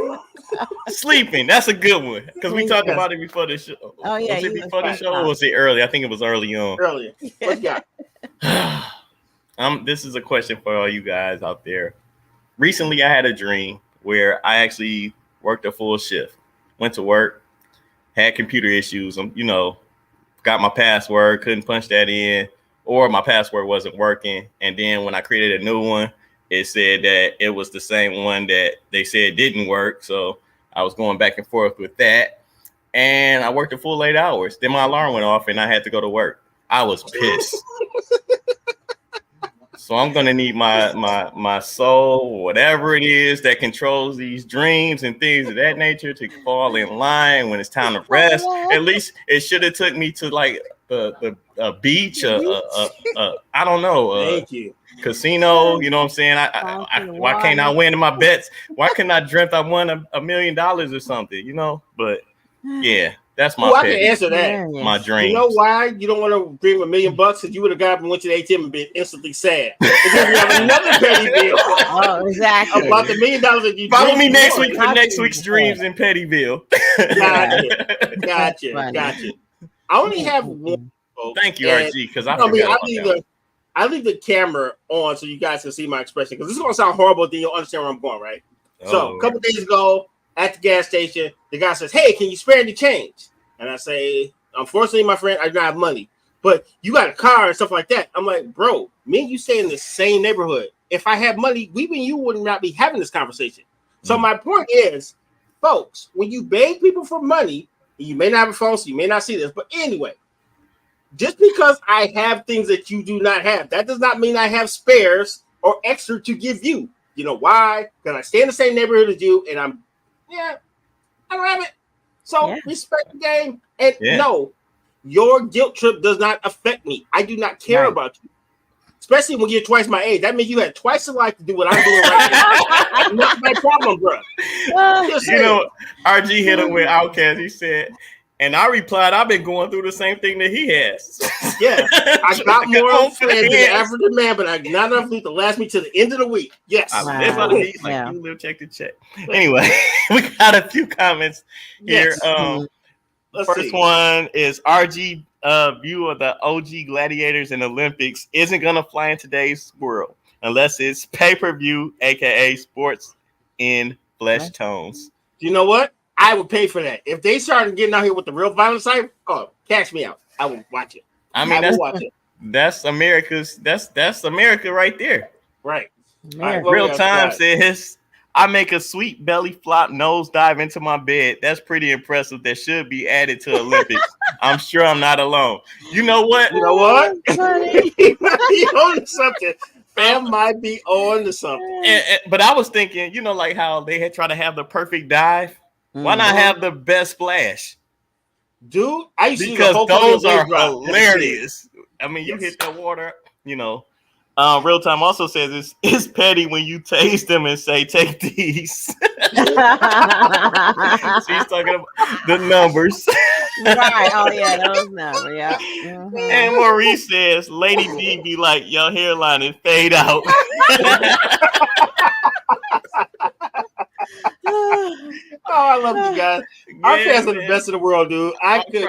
Sleeping. That's a good one. Because we talked about it before the show. Oh, yeah. Was it before the show or was it early? I think it was early on. Earlier. What you got? This is a question for all you guys out there. Recently, I had a dream where I actually worked a full shift, went to work, had computer issues, got my password, couldn't punch that in, or my password wasn't working. And then when I created a new one, it said that it was the same one that they said didn't work. So I was going back and forth with that. And I worked a full 8 hours. Then my alarm went off and I had to go to work. I was pissed. So I'm gonna need my soul, whatever it is that controls these dreams and things of that nature, to fall in line when it's time to rest. At least it should have took me to like the beach, I don't know, Thank you. Casino. You know what I'm saying? Why can't I win in my bets? Why couldn't I dreamt I won $1 million or something? But Yeah, that's my I can answer that. My dream. You know why you don't want to bring $1 million? Because you would have got up and went to the ATM and been instantly sad. Because we have another petty bill. Oh, exactly. About the $1 million that you follow me next week for next week's dreams in Pettyville. Gotcha. I only have one. Folks, thank you, RG, because I leave the camera on so you guys can see my expression. Because this is gonna sound horrible, then you'll understand where I'm going, right? So a couple days ago at the gas station, the guy says, "Hey, can you spare any change?" And I say, "Unfortunately, my friend, I don't have money, but you got a car and stuff like that." I'm like, "Bro, me and you stay in the same neighborhood. If I had money, we and you would not be having this conversation." So my point is, folks, when you beg people for money, you may not have a phone, so you may not see this, but anyway, just because I have things that you do not have, that does not mean I have spares or extra to give you. You know why? Because I stay in the same neighborhood as you, and I don't have it. So respect the game. And no, your guilt trip does not affect me. I do not care about you. Especially when you're twice my age. That means you had twice the life to do what I'm doing right now. That's my problem, bro. You know, RG hit him with Outkast. He said, and I replied, I've been going through the same thing that he has. Yeah, I got more friends than the average man, but I got enough to last me to the end of the week. Yes. That's what it means. Like, you live check to check. Anyway, we got a few comments here. First one is RG view of the OG gladiators in Olympics isn't going to fly in today's world unless it's pay-per-view, aka sports in flesh tones. You know what? I would pay for that. If they started getting out here with the real violence side, cash me out. I would watch it. I mean, that's America's. That's America right there. Right. Real time says, I make a sweet belly flop nose dive into my bed. That's pretty impressive. That should be added to Olympics. I'm sure I'm not alone. You know what? You know what? He might be on to something. Fam might be on to something. But I was thinking, you know, like how they had tried to have the perfect dive. Why not have the best splash? Dude, I used because those are hilarious. I mean, you hit the water, you know. Real time also says it's petty when you taste them and say, take these. She's talking about the numbers. Right. Oh, yeah, those numbers. Yeah. Mm-hmm. And Maurice says, Lady D be like, your hairline is fade out. I love you guys. Our fans are the best in the world, dude.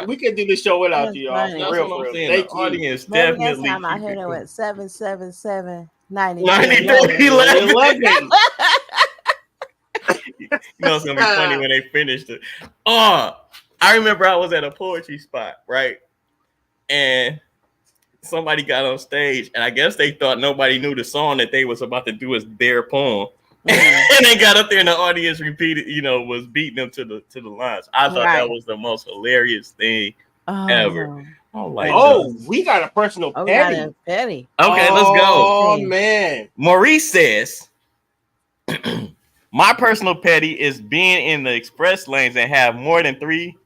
We could do this show without you, y'all. For real. Thank you. Audience definitely. Next time I hit it with 777 93 11. You know it's gonna be funny when they finished it. I remember I was at a poetry spot, right? And somebody got on stage, and I guess they thought nobody knew the song that they was about to do as their poem. And they got up there and the audience repeated, was beating them to the lines. I thought that was the most hilarious thing ever. We got a personal petty. Okay, let's go. Oh man. Maurice says, my personal petty is being in the express lanes and have more than 3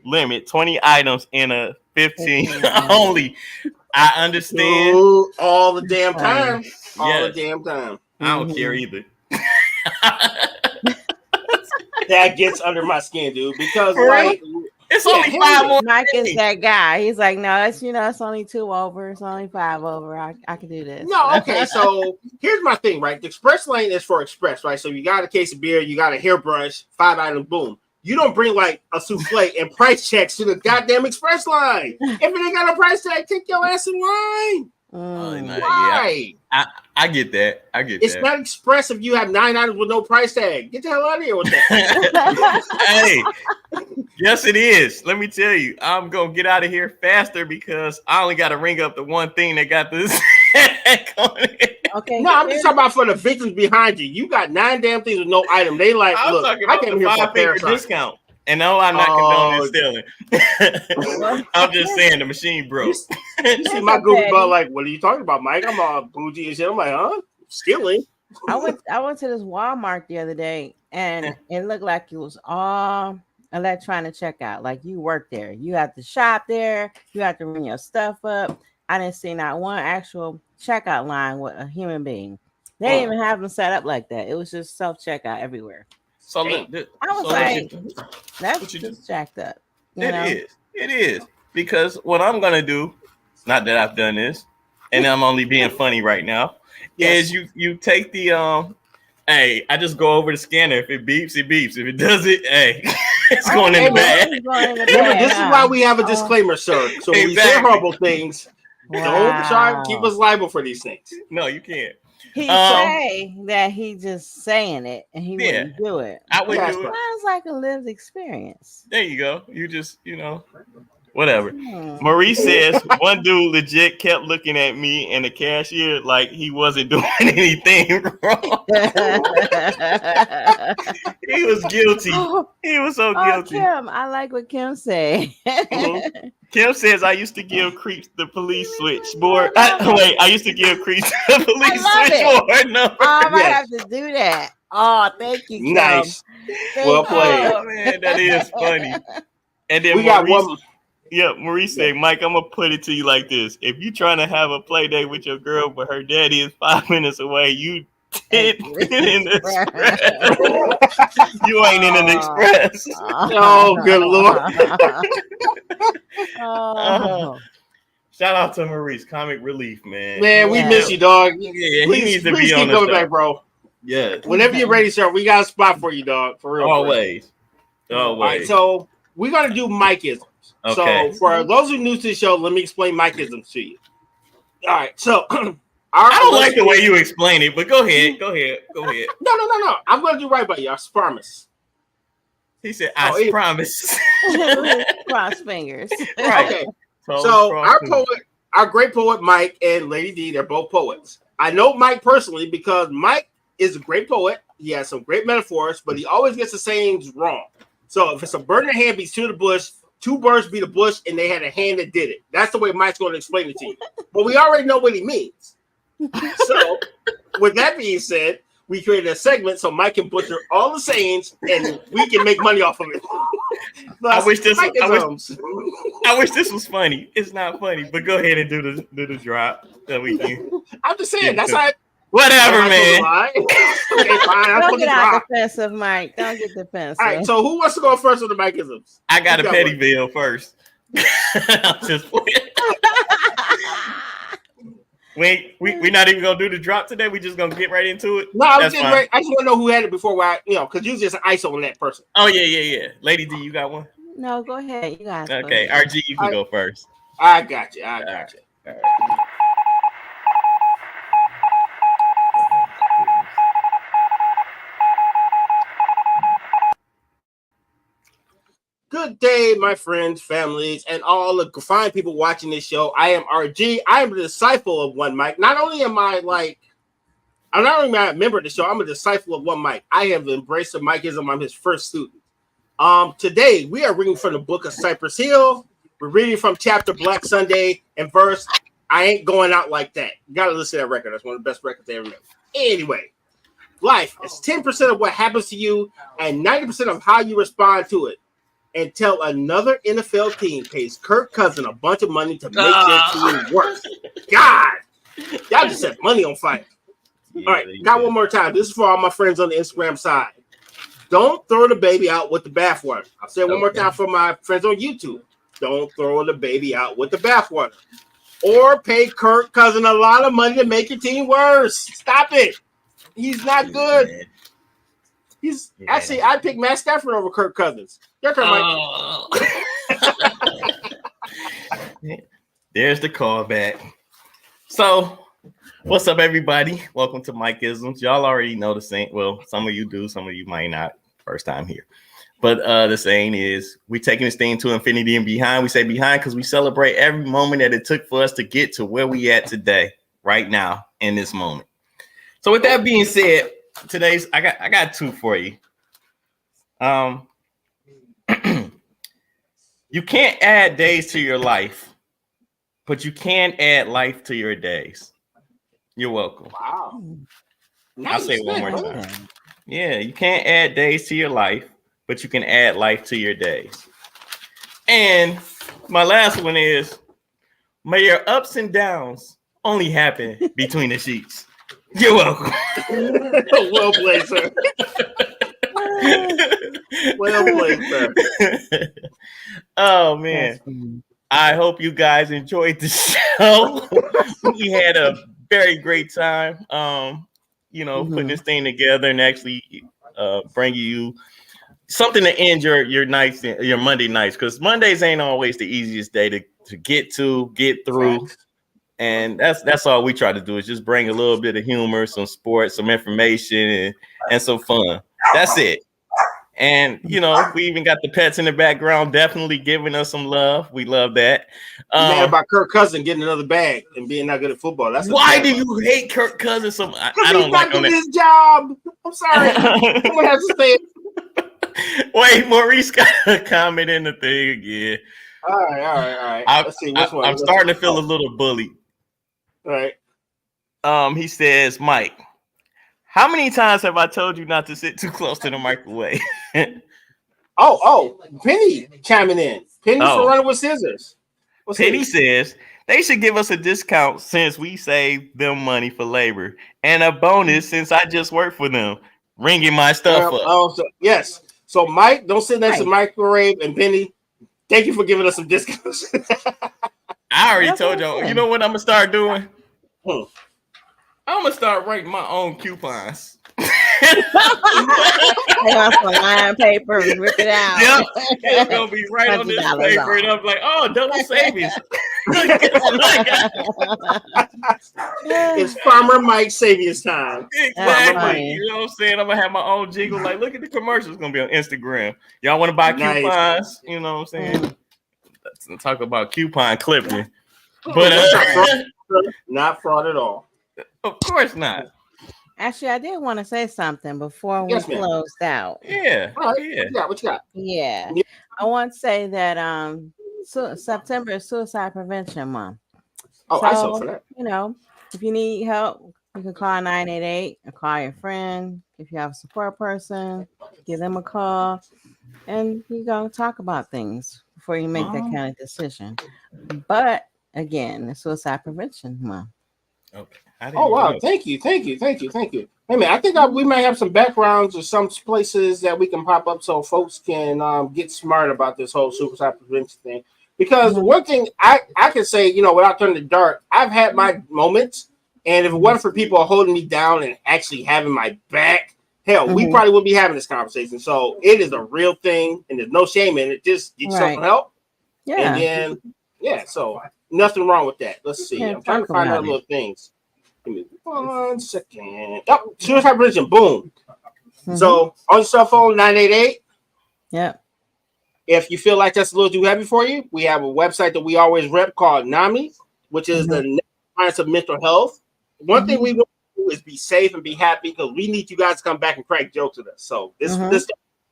limit, 20 items in a 15 only. I understand. Ooh, all the damn time. The damn time. I don't care either. That gets under my skin, dude, because it's only 5 more. Mike is that guy. He's like, no, it's only 2 over. It's only 5 over. I can do this. No, okay. So here's my thing, right? The express lane is for express, right? So you got a case of beer, you got a hairbrush, 5 items, boom. You don't bring like a souffle and price checks to the goddamn express line. If it ain't got a price tag, take your ass in line. Why? Yeah. I get that. It's not express if you have 9 items with no price tag. Get the hell out of here with that. Hey, yes, it is. Let me tell you, I'm gonna get out of here faster because I only got to ring up the one thing that got this. Okay. No, I'm just talking about for the victims behind you. You got 9 damn things with no item. They like, look, I came here for a fair discount. And no, I'm not condoning stealing. I'm just saying the machine broke. You see my goofy butt like, what are you talking about, Mike? I'm all bougie and shit. I'm like, huh? Stealing? I went to this Walmart the other day, and it looked like it was all electronic checkout. Like you work there. You have to shop there. You have to ring your stuff up. I didn't see not one actual checkout line with a human being. They didn't even have them set up like that. It was just self-checkout everywhere. So I was like, that's just jacked up. It is. Because what I'm gonna do, not that I've done this, and I'm only being funny right now, is you take the hey, I just go over the scanner. If it beeps, it beeps. If it doesn't, hey, it's going in the bag. Remember, this is why we have a disclaimer, sir. So when we say horrible things, don't try to keep us liable for these things. No, you can't. He say that he just saying it and he wouldn't do it. I wouldn't do it. Sounds like a lived experience. There you go. You just, whatever. Maurice says one dude legit kept looking at me and the cashier like he wasn't doing anything wrong. He was guilty. He was so guilty. Kim, I like what Kim said. Kim says I used to give creeps the police switchboard. I used to give creeps the police switchboard number. I might have to do that. Oh, thank you, Kim. Nice. Well played. Oh man, that is funny. And then we got one. Yeah, Maurice said, Mike, I'm gonna put it to you like this: if you're trying to have a play date with your girl, but her daddy is 5 minutes away, you did in the express. You ain't in an express. Oh, good Lord. Shout out to Maurice, comic relief, man. Man, we miss you, dog. Yeah, he needs to be on the coming show. back, bro. Yeah. Whenever you're ready, sir, we got a spot for you, dog. For real. Always. All right, so we're gonna do Mike-isms. Okay. So for those who are new to the show, let me explain Mike-isms to you. All right, so I don't like the way you explain it, but go ahead. No. I'm gonna do right by you. I promise. He said, I promise. Cross fingers. Right. Okay. So our great poet Mike and Lady D, they're both poets. I know Mike personally because Mike is a great poet. He has some great metaphors, but he always gets the sayings wrong. So if it's a bird in the hand beats two in the bush, two birds beat a bush, and they had a hand that did it. That's the way Mike's going to explain it to you. But we already know what he means. So with that being said, we created a segment so Mike can butcher all the sayings and we can make money off of it. I wish this was funny. It's not funny, but go ahead and do the drop that we can. I'm just saying that's how. Whatever, man. Okay, fine. Don't get out defensive, Mike. Don't get defensive. All right, so who wants to go first with the Mike-isms? I got a petty bill first. I'm just we're not even gonna do the drop today. We just gonna get right into it. No, I just want to know who had it before. Because you just ISO on that person. Oh yeah. Lady D, you got one? No, go ahead. You guys. Okay, RG, you can go first. I got you. All right. Good day, my friends, families, and all the fine people watching this show. I am RG. I am a disciple of One Mike. Not only am I I'm not only a member of the show, I'm a disciple of One Mike. I have embraced the Mike-ism. I'm his first student. Today, we are reading from the book of Cypress Hill. We're reading from chapter Black Sunday and verse, I ain't going out like that. You got to listen to that record. That's one of the best records they ever made. Anyway, life is 10% of what happens to you and 90% of how you respond to it. Until another NFL team pays Kirk Cousins a bunch of money to make their team work. God, y'all just set money on fire. All right, got one more time. This is for all my friends on the Instagram side. Don't throw the baby out with the bathwater. I'll say it one more time for my friends on YouTube. Don't throw the baby out with the bathwater. Or pay Kirk Cousins a lot of money to make your team worse. Stop it. He's not good. Actually, I'd pick Matt Stafford over Kirk Cousins. Your turn, Mike. There's the callback. So, what's up, everybody? Welcome to Mike-isms. Y'all already know the saying. Well, some of you do, some of you might not. First time here. But the saying is, we're taking this thing to infinity and behind. We say behind because we celebrate every moment that it took for us to get to where we at today, right now, in this moment. So, with that being said, today's I got two for you. You can't add days to your life, but you can add life to your days. You're welcome. Wow. I'll say it one more time. Yeah, you can't add days to your life, but you can add life to your days. And my last one is, may your ups and downs only happen between the sheets. You're welcome. Well played, sir. Well played, sir. Oh man. I hope you guys enjoyed the show. We had a very great time. Putting this thing together and actually bringing you something to end your nights, your Monday nights, because Mondays ain't always the easiest day to get through. Right. And that's all we try to do is just bring a little bit of humor, some sports, some information, and some fun. That's it. And we even got the pets in the background, definitely giving us some love. We love that. Mad about Kirk Cousins getting another bag and being not good at football. That's why do you hate Kirk Cousins? I don't like doing his job. I'm sorry. Someone has to say it. Wait, Maurice got a comment in the thing again. All right. Let's see which one. I'm starting to feel a little bullied. All right. He says, Mike, how many times have I told you not to sit too close to the microwave? Penny chiming in. Penny's running with scissors. Penny says they should give us a discount since we saved them money for labor and a bonus since I just worked for them, ringing my stuff up. Yes. So Mike, don't sit next to the microwave, and Penny, thank you for giving us some discounts. I already told y'all. You know what I'm gonna start doing? I'm gonna start writing my own coupons. Some line paper, rip it out. Yep, it's gonna be right on this paper, and I'm like, double savings. It's Farmer Mike savings time. Exactly. You know what I'm saying? I'm gonna have my own jingle. Like, look at the commercials. It's gonna be on Instagram. Y'all want to buy coupons? You know what I'm saying? Let's talk about coupon clipping, but not fraud at all. Of course not. Actually, I did want to say something before we closed out. Yeah. What you got? Yeah. I want to say that September is Suicide Prevention Month. I saw for that. If you need help, you can call 988 or call your friend. If you have a support person, give them a call, and you're going to talk about things before you make that kind of decision. But again, it's Suicide Prevention Month. Okay. Wow! Thank you. Hey man, I think we might have some backgrounds or some places that we can pop up so folks can get smart about this whole suicide prevention thing. Because one thing I can say, without turning the dark, I've had my moments, and if it wasn't for people holding me down and actually having my back, hell, we probably would be having this conversation. So it is a real thing, and there's no shame in it. Just get some help. Yeah. And then so nothing wrong with that. Let's see. I'm trying to find out little things. Give me 1 second. Suicide prevention. Boom. So on your cell phone, 988. Yep. If you feel like that's a little too heavy for you, we have a website that we always rep called NAMI, which is the Science of Mental Health. One thing we want to do is be safe and be happy because we need you guys to come back and crack jokes with us. So this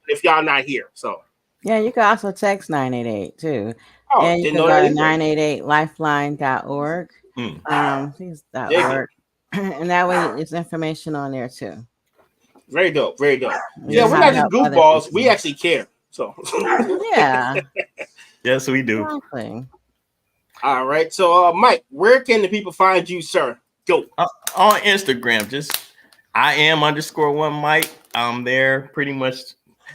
if y'all not here. So yeah, you can also text 988 too. And you can go to 988lifeline.org. .org. And that way there's information on there too. Very dope. Yeah, we're not just goofballs. We actually care. So yeah. Yes, we do. Exactly. All right. So Mike, where can the people find you, sir? Go. On Instagram, just IM_1 Mike. I'm there pretty much.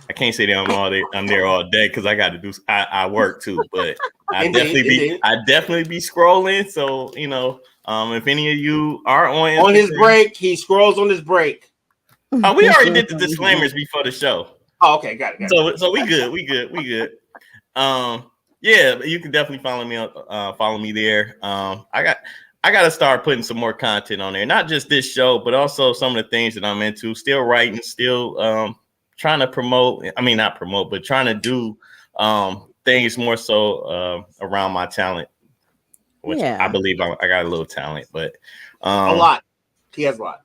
I can't say that I'm there all day because I got to do. I work too, but I definitely be scrolling. So if any of you are on his break, he scrolls on his break. We already did the disclaimers before the show. Oh, okay, got it. So we good. Yeah, you can definitely follow me there. I got to start putting some more content on there. Not just this show, but also some of the things that I'm into. Still writing, still trying to promote. I mean, not promote, but trying to do things more so around my talent, which I believe I got a little talent, but a lot. He has a lot.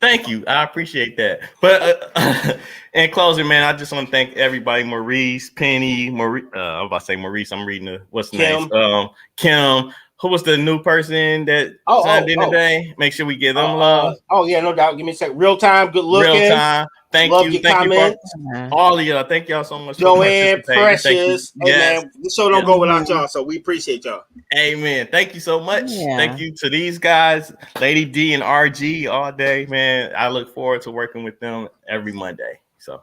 Thank you. I appreciate that. But in closing, man, I just want to thank everybody. Maurice, Penny, I'm about to say Maurice. I'm reading what's the name? Kim. Who was the new person that signed in today? Make sure we give them love. Yeah, no doubt. Give me a second. Real time, good looking. Real time. Thank you for all of y'all. Thank y'all so much. Joanne, Precious. Hey, man, this show don't go without y'all, so we appreciate y'all. Amen. Thank you so much. Yeah. Thank you to these guys, Lady D and RG all day, man. I look forward to working with them every Monday. So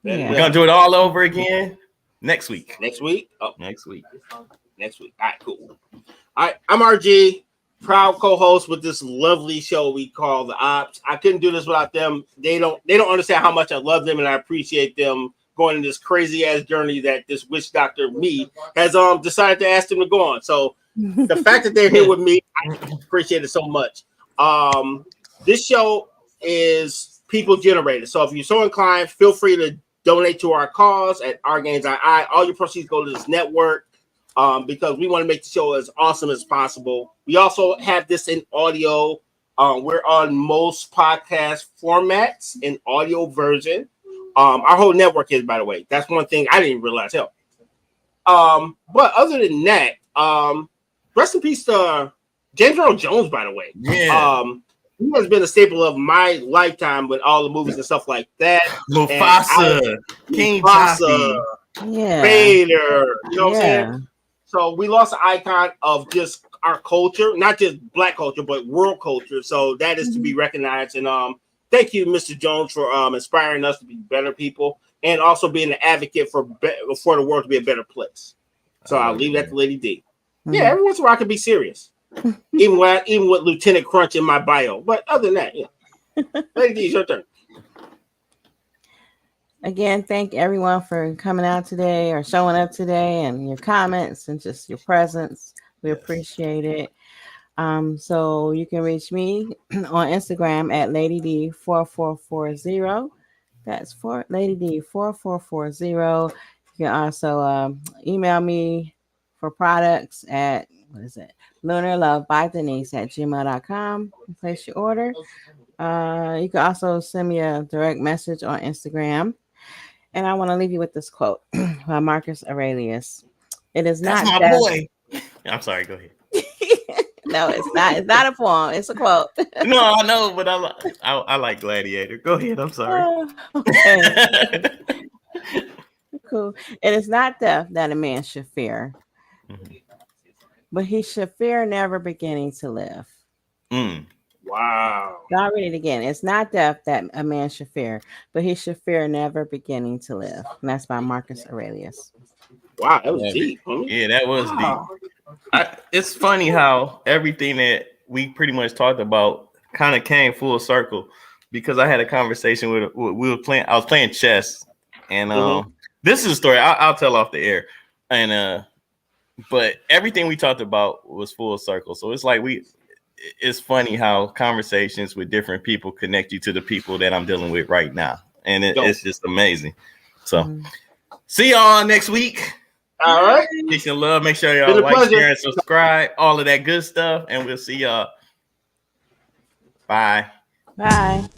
We're gonna do it all over again next week. Next week? Oh, next week. Next week. All right, cool. All right, I'm RG, proud co-host with this lovely show we call The Ops. I couldn't do this without them. They don't understand how much I love them, and I appreciate them going on this crazy ass journey that this witch doctor me has decided to ask them to go on. So the fact that they're here with me, I appreciate it so much. This show is people generated. So if you're so inclined, feel free to donate to our cause at Our Gains II. All your proceeds go to this network because we want to make the show as awesome as possible. We also have this in audio. We're on most podcast formats in audio version. Our whole network is, by the way. That's one thing I didn't realize. Hell. But other than that, rest in peace to James Earl Jones, by the way. Yeah. He has been a staple of my lifetime with all the movies and stuff like that. Mufasa, King Mufasa, Vader, you know what I'm saying? So we lost an icon of just our culture, not just Black culture, but world culture. So that is to be recognized. And thank you, Mr. Jones, for inspiring us to be better people and also being an advocate for the world to be a better place. So I'll leave that to Lady D. Yeah, every once in a while I can be serious. even with Lieutenant Crunch in my bio. But other than that, yeah. Lady D, it's your turn. Again, thank everyone for coming out today or showing up today and your comments and just your presence. We appreciate it. So you can reach me on Instagram at Lady D4440. That's for Lady D4440. You can also email me for products at Lunar Love by Denise at gmail.com. Place your order. You can also send me a direct message on Instagram. And I want to leave you with this quote by Marcus Aurelius. It is not my boy. I'm sorry, go ahead. No, it's not. It's not a poem. It's a quote. No, I know, but I like Gladiator. Go ahead. I'm sorry. Okay. Cool. It is not death that a man should fear, but he should fear never beginning to live. Wow. I'll read it again. It's not death that a man should fear, but he should fear never beginning to live. And that's by Marcus Aurelius. Wow, that was deep. Yeah, that was deep. It's funny how everything that we pretty much talked about kind of came full circle because I had a conversation with I was playing chess, and this is a story I'll tell off the air, and but everything we talked about was full circle. So it's like it's funny how conversations with different people connect you to the people that I'm dealing with right now, and it's just amazing. So see y'all next week. All right. Peace and love. Make sure y'all like, share, and subscribe. All of that good stuff. And we'll see y'all. Bye. Bye.